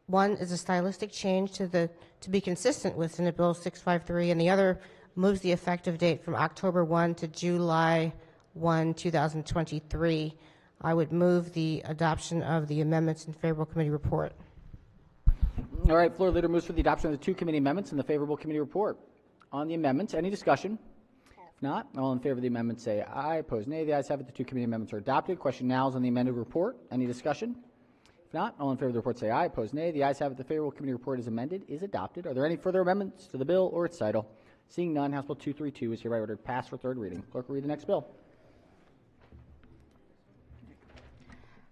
One is a stylistic change to be consistent with Senate Bill 653, and the other moves the effective date from October 1 to July 1, 2023. I would move the adoption of the amendments in favorable committee report. All right, floor leader moves for the adoption of the two committee amendments and the favorable committee report. On the amendments, any discussion? If not, all in favor of the amendment say aye. Opposed, nay. The ayes have it. The two committee amendments are adopted. Question now is on the amended report. Any discussion? If not, all in favor of the report say aye. Opposed, nay. The ayes have it. The favorable committee report is amended, is adopted. Are there any further amendments to the bill or its title? Seeing none, House Bill 232 is hereby ordered passed for third reading. Clerk will read the next bill.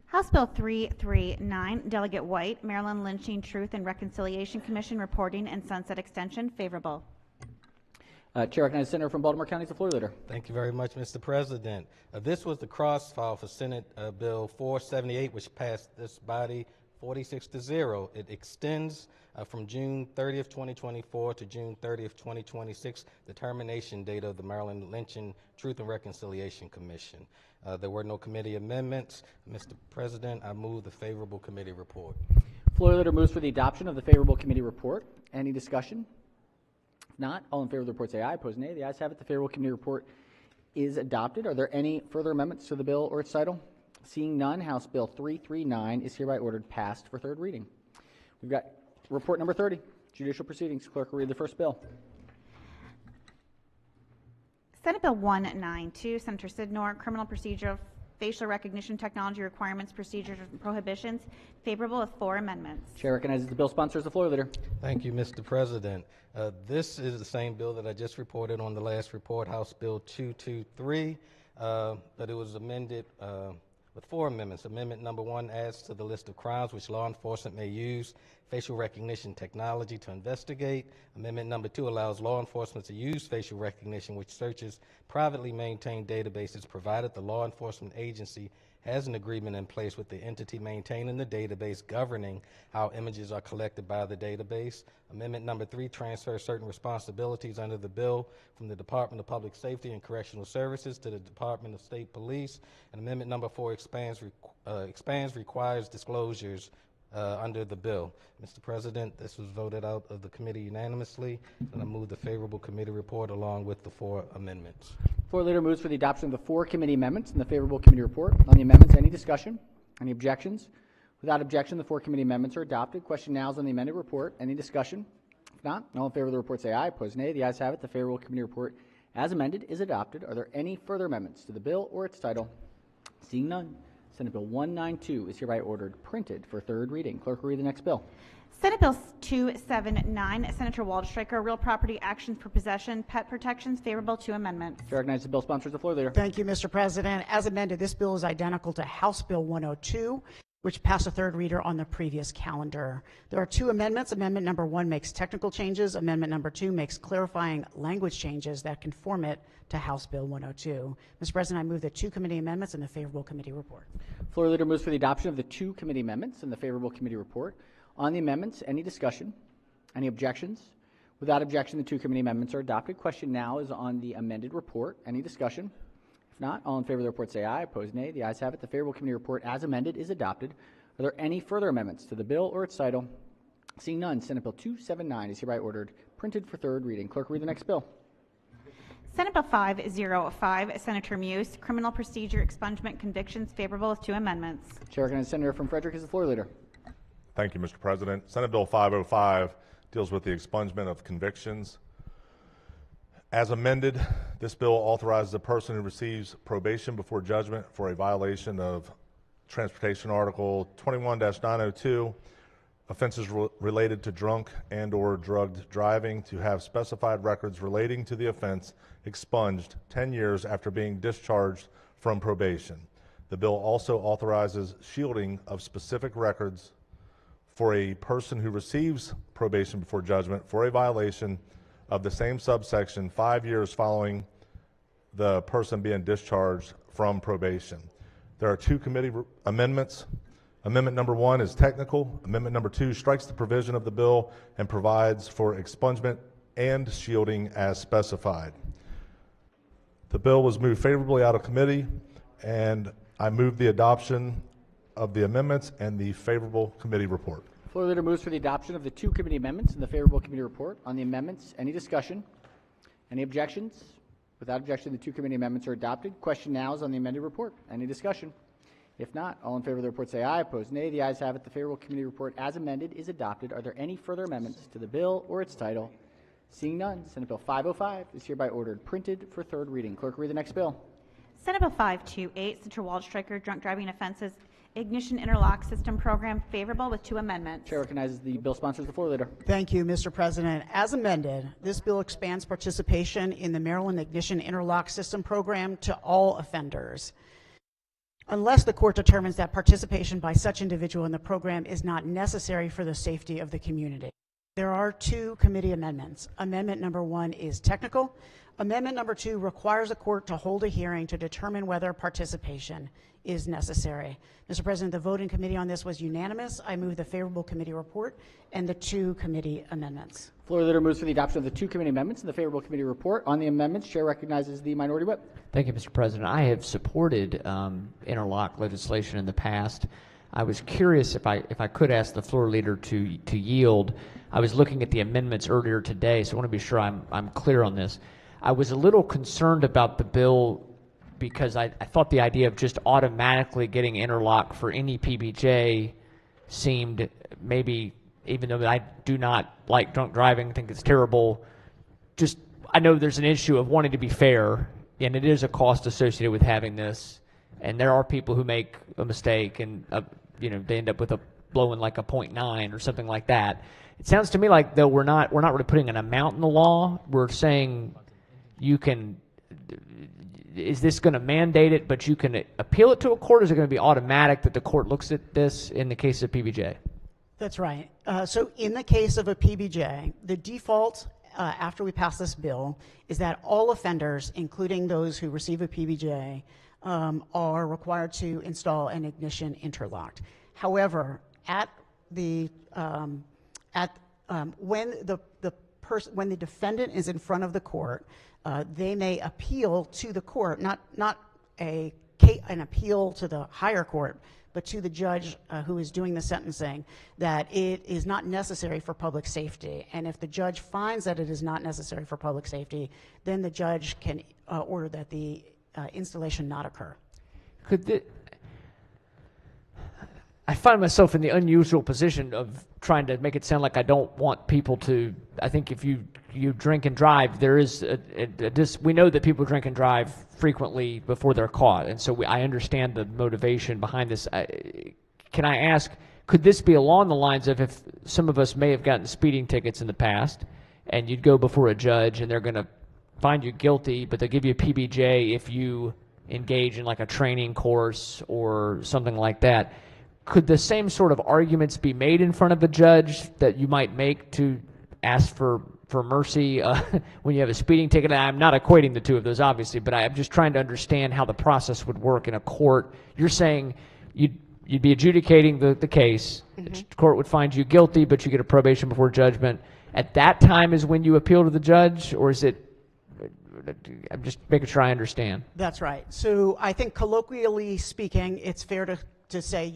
House Bill 339, Delegate White, Maryland Lynching Truth and Reconciliation Commission reporting and sunset extension, favorable. Chair recognizes Senator from Baltimore County as the floor leader. Thank you very much, Mr. President. This was the cross file for Senate Bill 478, which passed this body 46-0. It extends from June 30th, 2024 to June 30th, 2026, the termination date of the Maryland Lynching Truth and Reconciliation Commission. There were no committee amendments. Mr. President, I move the favorable committee report. Floor leader moves for the adoption of the favorable committee report. Any discussion? If not, all in favor of the report say aye. Opposed, nay. The ayes have it. The favorable committee report is adopted. Are there any further amendments to the bill or its title? Seeing none, House Bill 339 is hereby ordered passed for third reading. We've got report number 30, judicial proceedings. Clerk will read the first bill. Senate Bill 192, Senator Sidnor, Criminal Procedural Facial Recognition Technology Requirements, Procedures, and Prohibitions, favorable with 4 amendments. Chair recognizes the bill sponsor as the floor leader. Thank you, Mr. President. This is the same bill that I just reported on the last report, House Bill 223, but it was amended with 4 amendments. Amendment number 1 adds to the list of crimes which law enforcement may use facial recognition technology to investigate. Amendment number 2 allows law enforcement to use facial recognition which searches privately maintained databases provided the law enforcement agency has an agreement in place with the entity maintaining the database governing how images are collected by the database. Amendment number 3 transfers certain responsibilities under the bill from the Department of Public Safety and Correctional Services to the Department of State Police. And amendment number 4 expands requires disclosures under the bill. Mr. President, this was voted out of the committee unanimously, and I move the favorable committee report along with the 4 amendments. Floor leader moves for the adoption of the 4 committee amendments and the favorable committee report. On the amendments, any discussion? Any objections? Without objection, the 4 committee amendments are adopted. Question now is on the amended report. Any discussion? If not, all in favor of the report say aye. Opposed, nay. The ayes have it. The favorable committee report as amended is adopted. Are there any further amendments to the bill or its title? Seeing none, Senate Bill 192 is hereby ordered printed for third reading. Clerk will read the next bill. Senate Bill 279, Senator Waldstreicher, Real Property Actions for Possession, Pet Protections, favorable 2 amendments. Chair recognizes the bill sponsor as the floor leader. Thank you, Mr. President. As amended, this bill is identical to House Bill 102, which passed a third reader on the previous calendar. There are 2 amendments. Amendment number 1 makes technical changes. Amendment number 2 makes clarifying language changes that conform it to House Bill 102. Mr. President, I move the 2 committee amendments and the favorable committee report. Floor leader moves for the adoption of the 2 committee amendments and the favorable committee report. On the amendments, any discussion? Any objections? Without objection, the 2 committee amendments are adopted. Question now is on the amended report. Any discussion? If not, all in favor of the report say aye. Opposed, nay. The ayes have it. The favorable committee report as amended is adopted. Are there any further amendments to the bill or its title? Seeing none, Senate Bill 279 is hereby ordered printed for third reading. Clerk, read the next bill. Senate Bill 505, Senator Muse, Criminal Procedure Expungement Convictions, favorable with 2 amendments. Chair recognizes the senator from Frederick as the floor leader. Thank you, Mr. President. Senate Bill 505 deals with the expungement of convictions. As amended, this bill authorizes a person who receives probation before judgment for a violation of Transportation Article 21-902, offenses related to drunk and or drugged driving, to have specified records relating to the offense expunged 10 years after being discharged from probation. The bill also authorizes shielding of specific records for a person who receives probation before judgment for a violation of the same subsection 5 years following the person being discharged from probation. There are 2 committee amendments. Amendment number 1 is technical. Amendment number 2 strikes the provision of the bill and provides for expungement and shielding as specified. The bill was moved favorably out of committee, and I move the adoption of the amendments and the favorable committee report. Floor leader moves for the adoption of the 2 committee amendments and the favorable committee report. On the amendments, any discussion? Any objections? Without objection, the 2 committee amendments are adopted. Question now is on the amended report. Any discussion? If not, all in favor of the report say aye. Opposed, nay. The ayes have it. The favorable committee report as amended is adopted. Are there any further amendments to the bill or its title? Seeing none, Senate Bill 505 is hereby ordered printed for third reading. Clerk, read the next bill. Senate Bill 528, Senator Waldstreicher, drunk driving offenses, ignition interlock system program, favorable with 2 amendments. Chair recognizes the bill sponsors, the floor leader. Thank you, Mr. President. As amended, this bill expands participation in the Maryland Ignition Interlock System program to all offenders, unless the court determines that participation by such individual in the program is not necessary for the safety of the community. There are 2 committee amendments. Amendment number 1 is technical. Amendment number 2 requires a court to hold a hearing to determine whether participation is necessary. Mr. President, the vote in committee on this was unanimous. I move the favorable committee report and the 2 committee amendments. Floor leader moves for the adoption of the 2 committee amendments and the favorable committee report. On the amendments, Chair recognizes the minority whip. Thank you, Mr. President. I have supported interlock legislation in the past. I was curious if I could ask the floor leader to yield. I was looking at the amendments earlier today, so I want to be sure I'm clear on this. I was a little concerned about the bill because I thought the idea of just automatically getting interlock for any PBJ seemed maybe, even though I do not like drunk driving, think it's terrible, just I know there's an issue of wanting to be fair, and it is a cost associated with having this, and there are people who make a mistake and they end up with blowing like a 0.9 or something like that. It sounds to me like, though, we're not really putting an amount in the law. We're saying you can, is this going to mandate it, but you can appeal it to a court? Or is it going to be automatic that the court looks at this in the case of PBJ? That's right. So in the case of a PBJ, the default after we pass this bill is that all offenders, including those who receive a PBJ, are required to install an ignition interlock. However, when the defendant is in front of the court, they may appeal to the court, not an appeal to the higher court, but to the judge who is doing the sentencing, that it is not necessary for public safety. And if the judge finds that it is not necessary for public safety, then the judge can order that the installation not occur. I find myself in the unusual position of trying to make it sound like I don't want people to. I think if you drink and drive, there is we know that people drink and drive frequently before they're caught, and so I understand the motivation behind this. Can I ask, could this be along the lines of if some of us may have gotten speeding tickets in the past, and you'd go before a judge and they're going to find you guilty, but they'll give you a PBJ if you engage in like a training course or something like that? Could the same sort of arguments be made in front of a judge that you might make to ask for mercy when you have a speeding ticket? I'm not equating the two of those, obviously, but I'm just trying to understand how the process would work in a court. You're saying you'd be adjudicating the case. Mm-hmm. The court would find you guilty, but you get a probation before judgment. At that time is when you appeal to the judge, or is it? I'm just making sure I understand. That's right. So I think colloquially speaking, it's fair to say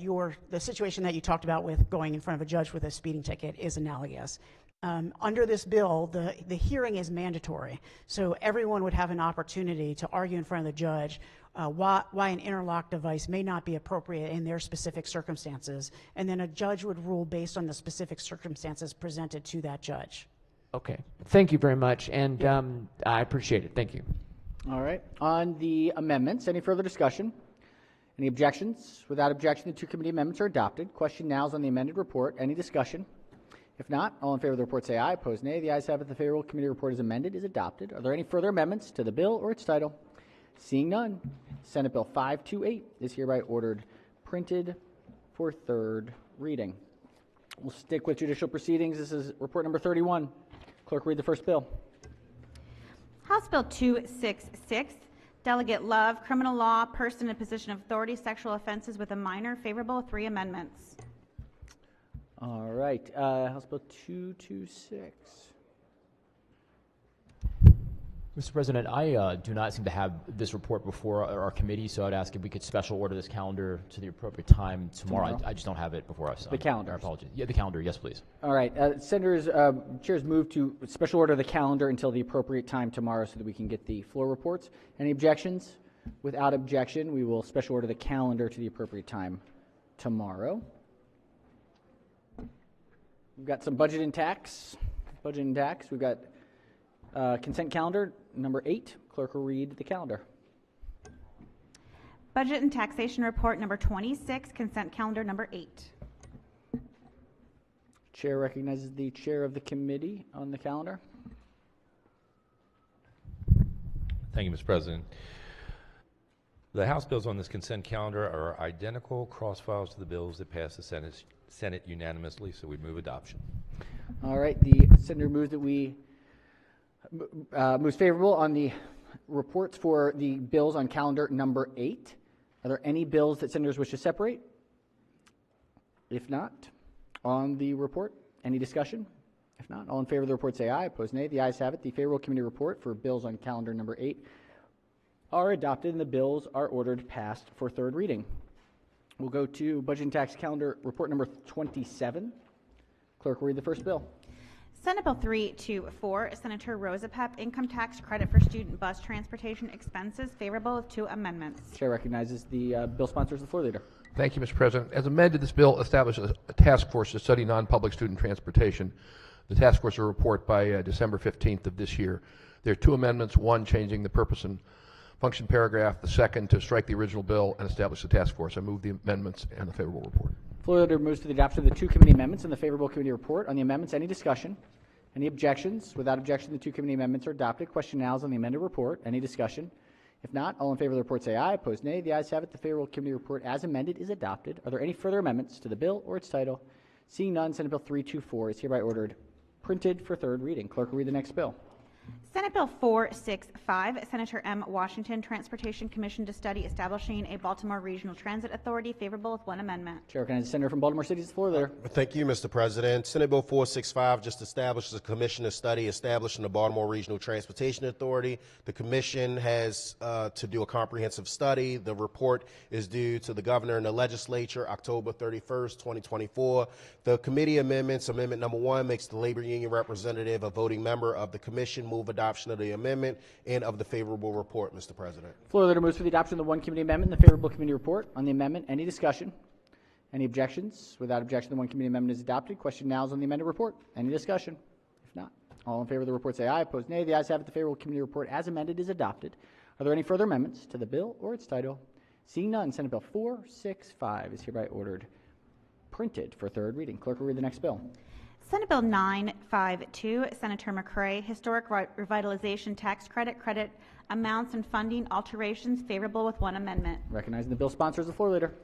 the situation that you talked about with going in front of a judge with a speeding ticket is analogous. Under this bill, the hearing is mandatory, so everyone would have an opportunity to argue in front of the judge why an interlock device may not be appropriate in their specific circumstances, and then a judge would rule based on the specific circumstances presented to that judge. Okay. Thank you very much, and I appreciate it. Thank you. All right. On the amendments, any further discussion? Any objections? Without objection, the 2 committee amendments are adopted. Question now is on the amended report. Any discussion? If not, all in favor of the report say aye. Opposed, nay. The ayes have it. The favorable committee report is amended, is adopted. Are there any further amendments to the bill or its title? Seeing none, Senate Bill 528 is hereby ordered printed for third reading. We'll stick with judicial proceedings. This is report number 31. Clerk, read the first bill. House Bill 266, Delegate Love, criminal law, person in position of authority, sexual offenses with a minor, favorable, 3 amendments. All right, House Bill 226. Mr. President, I do not seem to have this report before our committee, so I'd ask if we could special order this calendar to the appropriate time tomorrow. I just don't have it before us. The calendar. Our apologies. Yeah, the calendar. Yes, please. All right. Senators, chairs move to special order the calendar until the appropriate time tomorrow so that we can get the floor reports. Any objections? Without objection, we will special order the calendar to the appropriate time tomorrow. We've got some budget and tax. We've got consent calendar number 8. Clerk will read the calendar. Budget and taxation report number 26, consent calendar number 8. Chair recognizes the chair of the committee on the calendar. Thank you, Mr. President. The House bills on this consent calendar are identical cross-files to the bills that passed the Senate unanimously, so we move adoption. All right, the senator moves that we moves favorable on the reports for the bills on calendar number 8. Are there any bills that senators wish to separate? If not, on the report, any discussion? If not, all in favor of the report say aye. Opposed, nay. The ayes have it. The favorable committee report for bills on calendar number 8 are adopted, and the bills are ordered passed for third reading. We'll go to budget and tax calendar report number 27. Clerk will read the first bill. Senate Bill 324, Senator Rosa Pepp, income tax credit for student bus transportation expenses, favorable with 2 amendments. Chair recognizes the bill sponsors, the floor leader. Thank you, Mr. President. As amended, this bill establishes a task force to study non-public student transportation. The task force will report by December 15th of this year. There are 2 amendments, one changing the purpose and function paragraph, the second to strike the original bill and establish the task force. I move the amendments and the favorable report. Floor leader moves to the adoption of the 2 committee amendments and the favorable committee report. On the amendments, any discussion? Any objections? Without objection, the 2 committee amendments are adopted. Question now is on the amended report. Any discussion? If not, all in favor of the report say aye. Opposed, nay. The ayes have it. The favorable committee report as amended is adopted. Are there any further amendments to the bill or its title? Seeing none, Senate Bill 324 is hereby ordered printed for third reading. Clerk will read the next bill. Senate Bill 465, Senator M. Washington, Transportation Commission to study establishing a Baltimore Regional Transit Authority, favorable with 1 amendment. Chair recognizes the senator from Baltimore City's floor leader. Thank you, Mr. President. Senate Bill 465 just establishes a commission to study establishing the Baltimore Regional Transportation Authority. The commission has to do a comprehensive study. The report is due to the governor and the legislature October 31st, 2024. The committee amendments, amendment number 1 makes the labor union representative a voting member of the commission. Move adoption of the amendment and of the favorable report, Mr. President. Floor leader moves for the adoption of the 1 committee amendment and the favorable committee report. On the amendment, any discussion? Any objections? Without objection, the 1 committee amendment is adopted. Question now is on the amended report. Any discussion? If not, all in favor of the report say aye. Opposed, nay. The ayes have it. The favorable committee report as amended is adopted. Are there any further amendments to the bill or its title? Seeing none, Senate Bill 465 is hereby ordered printed for third reading. Clerk will read the next bill. Senate Bill 952, Senator McCray, Historic Revitalization Tax Credit amounts and funding alterations, favorable with 1 amendment. Recognizing the bill sponsors, the floor leader.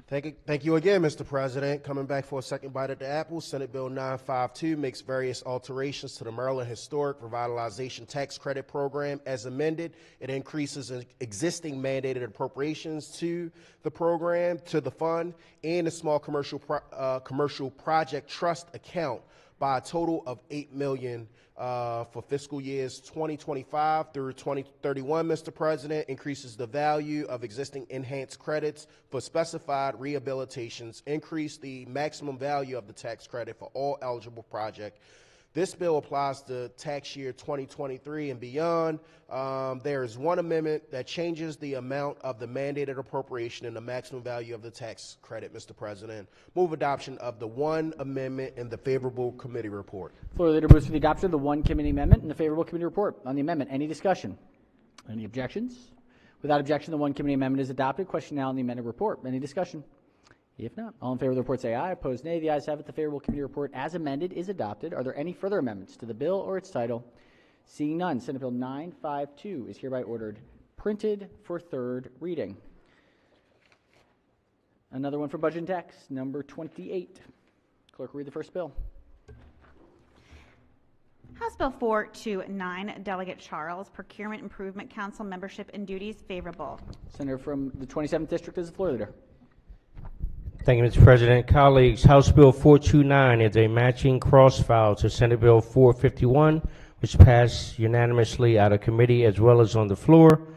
Thank you again, Mr. President. Coming back for a second bite at the apple, Senate Bill 952 makes various alterations to the Maryland Historic Revitalization Tax Credit Program. As amended, it increases existing mandated appropriations to the program, to the fund, and the small commercial project trust account by a total of $8 million for fiscal years 2025 through 2031, Mr. President. Increases the value of existing enhanced credits for specified rehabilitations, increase the maximum value of the tax credit for all eligible projects. This bill applies to tax year 2023 and beyond. There is 1 amendment that changes the amount of the mandated appropriation and the maximum value of the tax credit, Mr. President. Move adoption of the 1 amendment and the favorable committee report. Floor leader moves for the adoption of the 1 committee amendment and the favorable committee report. On the amendment, any discussion? Any objections? Without objection, the 1 committee amendment is adopted. Question now on the amended report. Any discussion? If not, all in favor of the report say aye. Opposed, nay. The ayes have it. The favorable committee report as amended is adopted. Are there any further amendments to the bill or its title? Seeing none, Senate Bill 952 is hereby ordered printed for third reading. Another one for budget and tax, number 28. Clerk will read the first bill. House Bill 429, Delegate Charles, Procurement Improvement Council membership and duties, favorable. Senator from the 27th District is the floor leader. Thank you, Mr. President. Colleagues, House Bill 429 is a matching cross-file to Senate Bill 451, which passed unanimously out of committee as well as on the floor,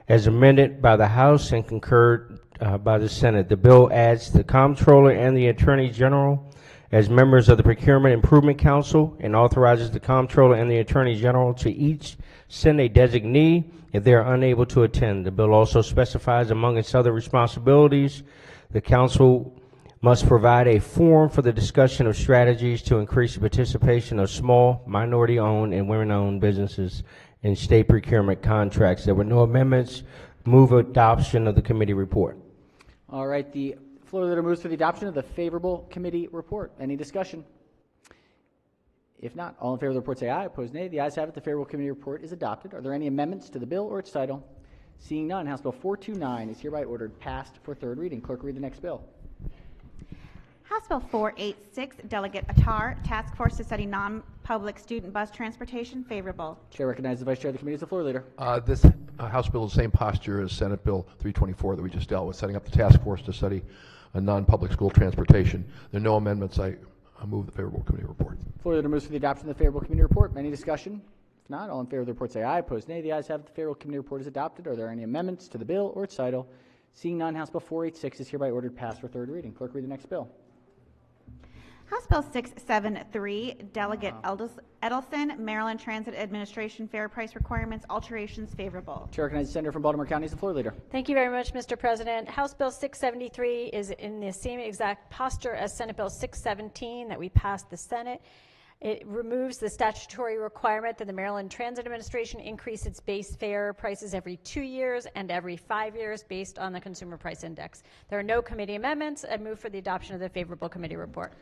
as amended by the House and concurred by the Senate. The bill adds the Comptroller and the Attorney General as members of the Procurement Improvement Council and authorizes the Comptroller and the Attorney General to each send a designee if they are unable to attend. The bill also specifies, among its other responsibilities, the council must provide a forum for the discussion of strategies to increase the participation of small, minority-owned, and women-owned businesses in state procurement contracts. There were no amendments. Move adoption of the committee report. All right, the floor leader moves for the adoption of the favorable committee report. Any discussion? If not, all in favor of the report say aye. Opposed, nay. The ayes have it. The favorable committee report is adopted. Are there any amendments to the bill or its title? Seeing none, House Bill 429 is hereby ordered passed for third reading. Clerk, read the next bill. House Bill 486, Delegate Attar, Task Force to Study Non-Public Student Bus Transportation, favorable. Chair recognizes the Vice Chair of the committee as the floor leader. This House bill is the same posture as Senate Bill 324 that we just dealt with, setting up the task force to study non-public school transportation. There are no amendments. I move the favorable committee report. Floor leader moves for the adoption of the favorable committee report. Any discussion? If not, all in favor of the report say aye. Opposed, nay. The ayes have it. The favorable committee report is adopted. Are there any amendments to the bill or its title? Seeing none, House Bill 486 is hereby ordered passed for third reading. Clerk, read the next bill. House Bill 673, Delegate Edelson, Maryland Transit Administration Fair Price Requirements Alterations, favorable. Chair recognizes the senator from Baltimore County as the floor leader. Thank you very much, Mr. President. House Bill 673 is in the same exact posture as Senate Bill 617 that we passed the Senate. It removes the statutory requirement that the Maryland Transit Administration increase its base fare prices every 2 years and every 5 years based on the Consumer Price Index. There are no committee amendments. I move for the adoption of the favorable committee report.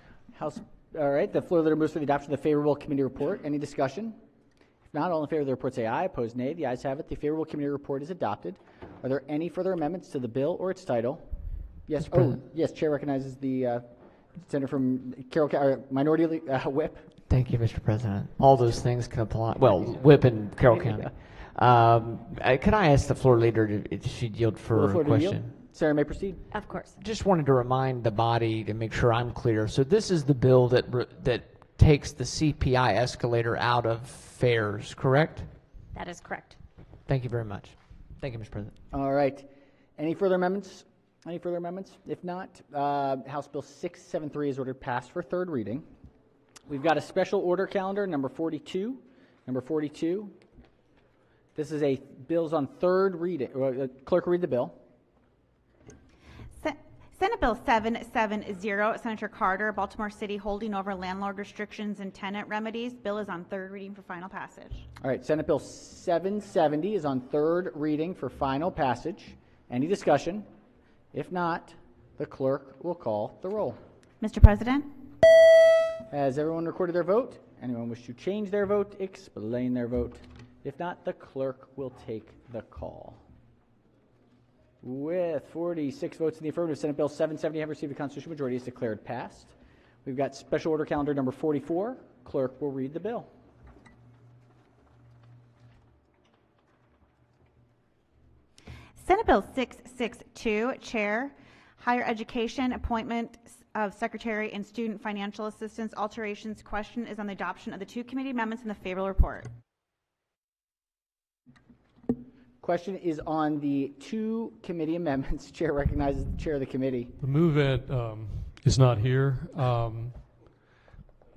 All right, the floor leader moves for the adoption of the favorable committee report. Any discussion? If not, all in favor of the report say aye. Opposed, nay. The ayes have it. The favorable committee report is adopted. Are there any further amendments to the bill or its title? Yes. Yes. Chair recognizes the senator from Carroll Minority Whip. Thank you, Mr. President. All those things can apply. Well, Whip in Carroll County. Can I ask the floor leader if she'd yield for a question? Sarah, may proceed. Of course. Just wanted to remind the body to make sure I'm clear. So this is the bill that takes the CPI escalator out of fares, correct? That is correct. Thank you very much. Thank you, Mr. President. All right. Any further amendments? Any further amendments? If not, House Bill 673 is ordered passed for third reading. We've got a special order calendar, number 42. Number 42. This is a bill's on third reading. Clerk, read the bill. Senate Bill 770, Senator Carter, Baltimore City holding over landlord restrictions and tenant remedies. Bill is on third reading for final passage. All right, Senate Bill 770 is on third reading for final passage. Any discussion? If not, the clerk will call the roll. Mr. President? Has everyone recorded their vote? Anyone wish to change their vote, explain their vote? If not, the clerk will take the call. With 46 votes in the affirmative, Senate Bill 770 have received a constitutional majority is declared passed. We've got special order calendar number 44. Clerk will read the bill. Senate Bill 662, Chair, Higher Education, Appointment of Secretary and Student Financial Assistance Alterations. Question is on the adoption of the two committee amendments in the favorable report. Question is on the two committee amendments. Chair recognizes the chair of the committee. The move-in is not here.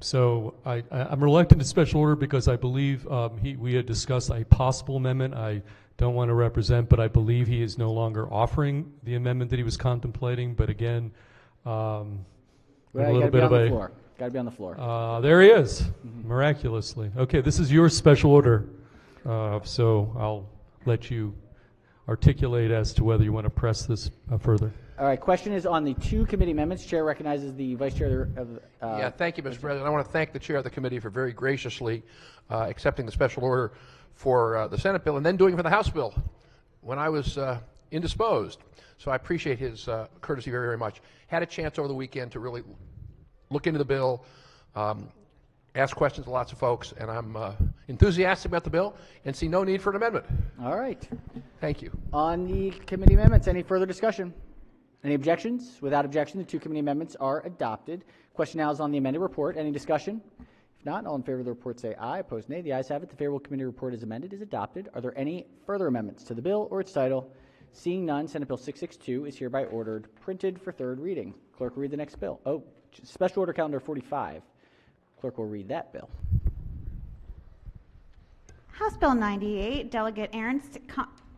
So I'm reluctant to special order because I believe we had discussed a possible amendment. I don't want to represent, but I believe he is no longer offering the amendment that he was contemplating. But again, a little bit of a... Got to be on the floor. There he is, miraculously. Okay, this is your special order. So I'll let you articulate as to whether you want to press this further. All right, question is on the two committee amendments. Chair recognizes the vice chair of yeah, thank you, Mr. President. I want to thank the chair of the committee for very graciously accepting the special order for the Senate bill and then doing it for the House bill when I was indisposed. So I appreciate his courtesy very, very much. Had a chance over the weekend to really look into the bill, ask questions to lots of folks, and I'm enthusiastic about the bill and see no need for an amendment. All right. Thank you. On the committee amendments, any further discussion? Any objections? Without objection, the two committee amendments are adopted. Question now is on the amended report. Any discussion? If not, all in favor of the report say aye. Opposed, nay. The ayes have it. The favorable committee report is amended, is adopted. Are there any further amendments to the bill or its title? Seeing none, Senate Bill 662 is hereby ordered printed for third reading. Clerk, read the next bill. Oh, Special Order Calendar 45. Clerk will read that bill. House Bill 98, Delegate Ernst,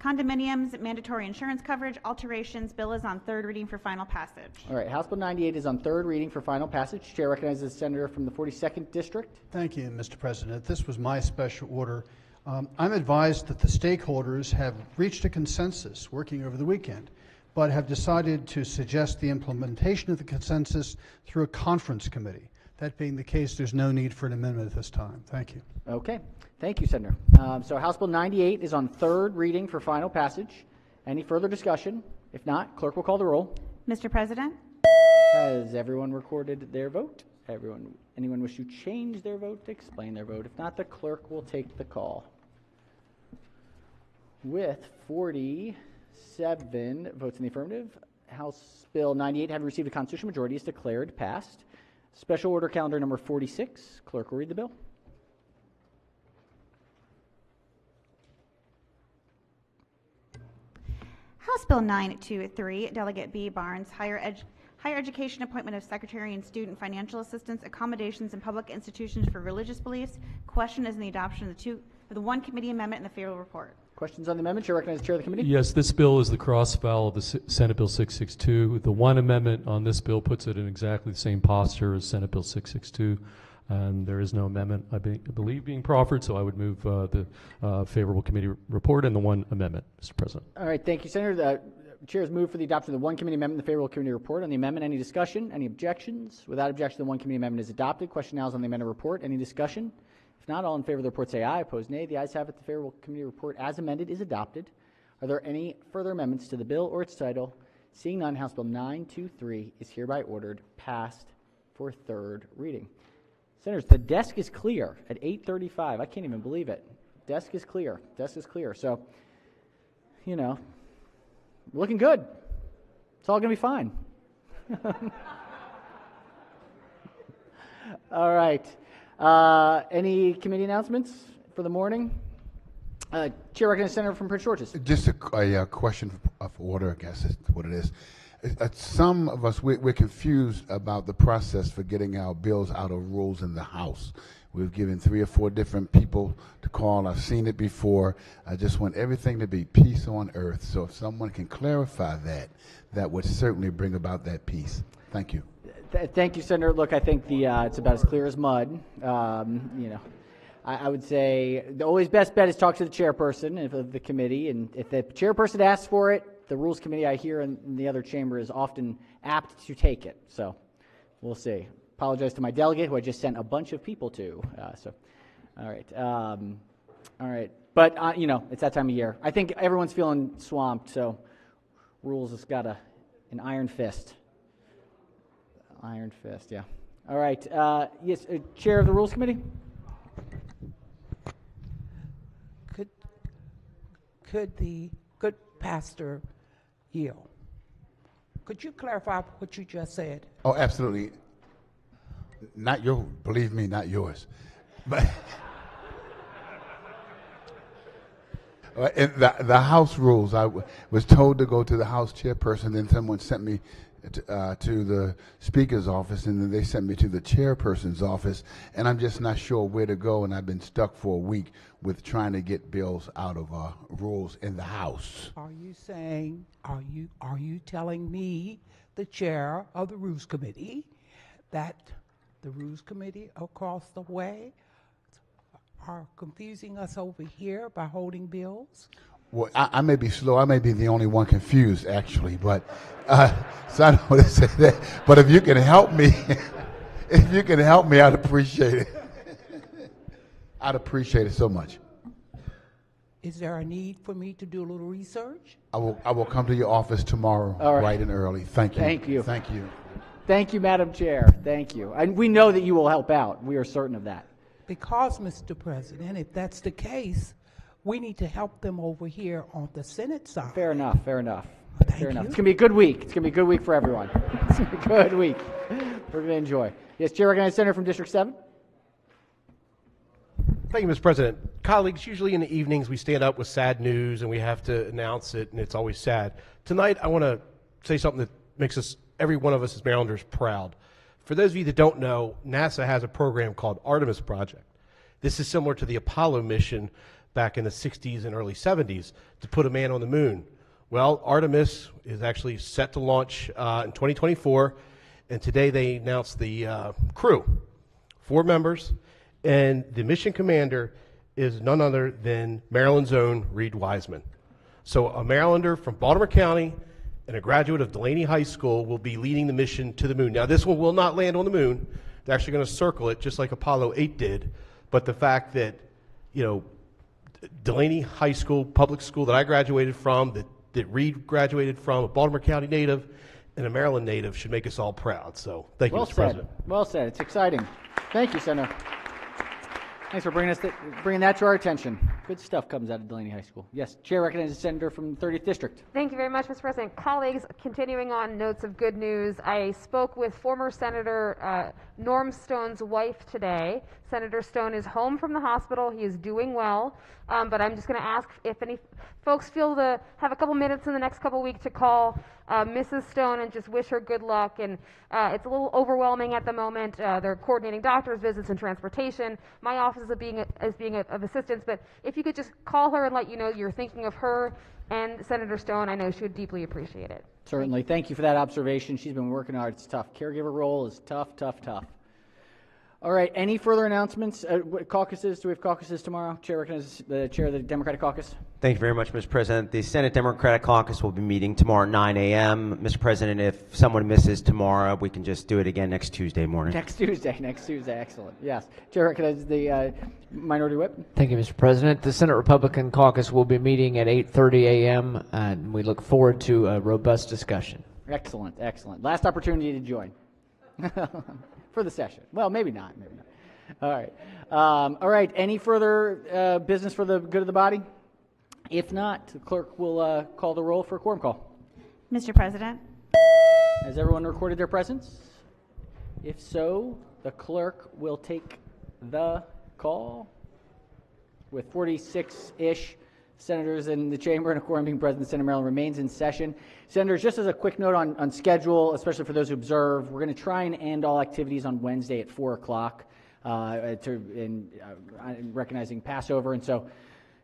condominiums, mandatory insurance coverage, alterations. Bill is on third reading for final passage. All right, House Bill 98 is on third reading for final passage. Chair recognizes the senator from the 42nd District. Thank you, Mr. President. This was my special order. I'm advised that the stakeholders have reached a consensus working over the weekend, but have decided to suggest the implementation of the consensus through a conference committee. That being the case, there's no need for an amendment at this time. Thank you. Okay, thank you, Senator. So House Bill 98 is on third reading for final passage. Any further discussion? If not, clerk will call the roll. Mr. President? Has everyone recorded their vote? Anyone wish to change their vote, explain their vote? If not, the clerk will take the call. With 47 votes in the affirmative, House Bill 98, having received a constitutional majority, is declared passed. Special Order Calendar number 46. Clerk will read the bill. House Bill 923, Delegate B. Barnes, Higher Education Appointment of Secretary and Student Financial Assistance, Accommodations in Public Institutions for Religious Beliefs. Question is in the adoption of the one committee amendment and the favorable report. Questions on the amendment? Chair recognizes the chair of the committee. Yes, this bill is the cross-foul of the Senate Bill 662. The one amendment on this bill puts it in exactly the same posture as Senate Bill 662. And there is no amendment, I believe, being proffered, so I would move the favorable committee report and the one amendment, Mr. President. All right, thank you, Senator. The chair has moved for the adoption of the one committee amendment and the favorable committee report. On the amendment, any discussion? Any objections? Without objection, the one committee amendment is adopted. Question now is on the amendment report. Any discussion? If not, all in favor of the report say aye. Opposed, nay. The ayes have it. The favorable committee report as amended is adopted. Are there any further amendments to the bill or its title? Seeing none, House Bill 923 is hereby ordered passed for third reading. Senators, the desk is clear at 8:35. I can't even believe it. Desk is clear. Desk is clear. So, you know, looking good. It's all going to be fine. All right. Any committee announcements for the morning? Chair recognizes Senator from Prince George's. Just a question of order, I guess is what it is. Some of us, we're confused about the process for getting our bills out of rules in the House. We've given 3 or 4 different people to call. I've seen it before. I just want everything to be peace on earth. So if someone can clarify that, that would certainly bring about that peace. Thank you. Thank you, Senator. Look, I think it's about as clear as mud. You know, I would say the always best bet is talk to the chairperson of the committee, and if the chairperson asks for it, the Rules Committee, I hear in the other chamber, is often apt to take it. So we'll see. Apologize to my delegate, who I just sent a bunch of people to. All right. But, you know, it's that time of year. I think everyone's feeling swamped, so Rules has got an iron fist. Iron fist, yeah. All right. Yes, Chair of the Rules Committee? Could the good pastor yield? Could you clarify what you just said? Oh, absolutely. Not your, believe me, not yours. But in the House rules, I was told to go to the House chairperson, then someone sent me to the Speaker's office, and then they sent me to the chairperson's office, and I'm just not sure where to go, and I've been stuck for a week with trying to get bills out of rules in the House. Are you saying, are you telling me, the chair of the Rules Committee, that the Rules Committee across the way are confusing us over here by holding bills? Well, I may be slow. I may be the only one confused, actually. But so I don't want to say that. But if you can help me, I'd appreciate it. I'd appreciate it so much. Is there a need for me to do a little research? I will come to your office tomorrow, bright and early. Thank you. Thank you. Thank you. Thank you, Madam Chair. Thank you. And we know that you will help out. We are certain of that. Because, Mr. President, if that's the case, we need to help them over here on the Senate side. Fair enough. Fair enough. Thank Fair enough. you. It's going to be a good week. It's going to be a good week for everyone. It's going to be a good week. We're going to enjoy. Yes, Chair recognizes Senator from District 7. Thank you, Mr. President. Colleagues, usually in the evenings we stand up with sad news and we have to announce it, and it's always sad. Tonight I want to say something that makes every one of us as Marylanders proud. For those of you that don't know, NASA has a program called Artemis Project. This is similar to the Apollo mission back in the 60s and early 70s to put a man on the moon. Well, Artemis is actually set to launch in 2024, and today they announced the crew, 4 members, and the mission commander is none other than Maryland's own Reed Wiseman. So a Marylander from Baltimore County and a graduate of Delaney High School will be leading the mission to the moon. Now, this one will not land on the moon. They're actually going to circle it just like Apollo 8 did, but the fact that, you know, Delaney High School, public school that I graduated from, that Reed graduated from, a Baltimore County native and a Maryland native should make us all proud. So thank you, Well Mr. said. President. Well said. It's exciting. Thank you, Senator. Thanks for bringing that to our attention. Good stuff comes out of Delaney High School. Yes, Chair recognizes the Senator from the 30th District. Thank you very much, Mr. President. Colleagues, continuing on notes of good news, I spoke with former Senator Norm Stone's wife today. Senator Stone is home from the hospital. He is doing well, but I'm just going to ask if any folks feel to have a couple minutes in the next couple weeks to call Mrs. Stone and just wish her good luck. And it's a little overwhelming at the moment. They're coordinating doctor's visits and transportation. My office is being of assistance, but if you could just call her and let you know you're thinking of her and Senator Stone, I know she would deeply appreciate it. Certainly. Thank you for that observation. She's been working hard. It's tough. Caregiver role is tough, tough, tough. All right. Any further announcements? Caucuses? Do we have caucuses tomorrow? Chair recognizes the chair of the Democratic Caucus. Thank you very much, Mr. President. The Senate Democratic Caucus will be meeting tomorrow at 9 a.m. Mr. President, if someone misses tomorrow, we can just do it again next Tuesday morning. Next Tuesday. Excellent. Yes. Chair recognizes the Minority Whip. Thank you, Mr. President. The Senate Republican Caucus will be meeting at 8:30 a.m., and we look forward to a robust discussion. Excellent. Last opportunity to join for the session. Well, maybe not. All right. Any further business for the good of the body? If not, the clerk will call the roll for a quorum call. Mr. President. Has everyone recorded their presence? If so, the clerk will take the call. With 46-ish senators in the chamber and a quorum being present, the Senate of Maryland remains in session. Senators, just as a quick note on schedule, especially for those who observe, we're going to try and end all activities on Wednesday at 4 o'clock in recognizing Passover. And so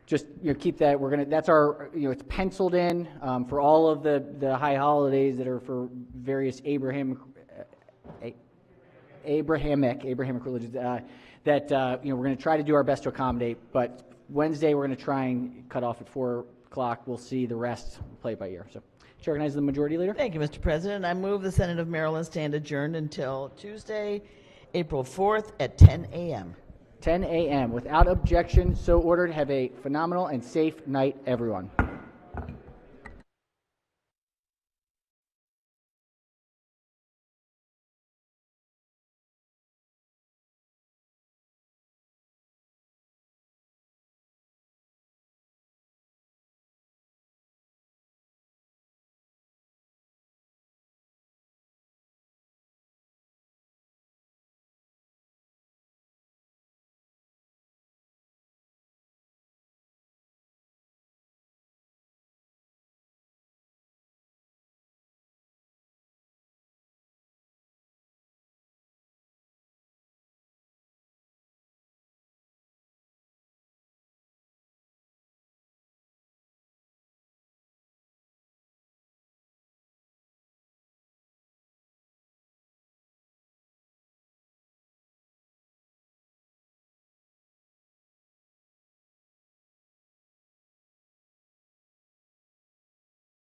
just keep that. That's our, it's penciled in for all of the high holidays that are for various Abrahamic religions that we're going to try to do our best to accommodate. But Wednesday we're going to try and cut off at 4 o'clock. We'll see the rest, play it by ear. So, Chair recognizes the Majority Leader. Thank you, Mr. President. I move the Senate of Maryland stand adjourned until Tuesday, April 4th at 10 a.m. 10 a.m. Without objection, so ordered. Have a phenomenal and safe night, everyone.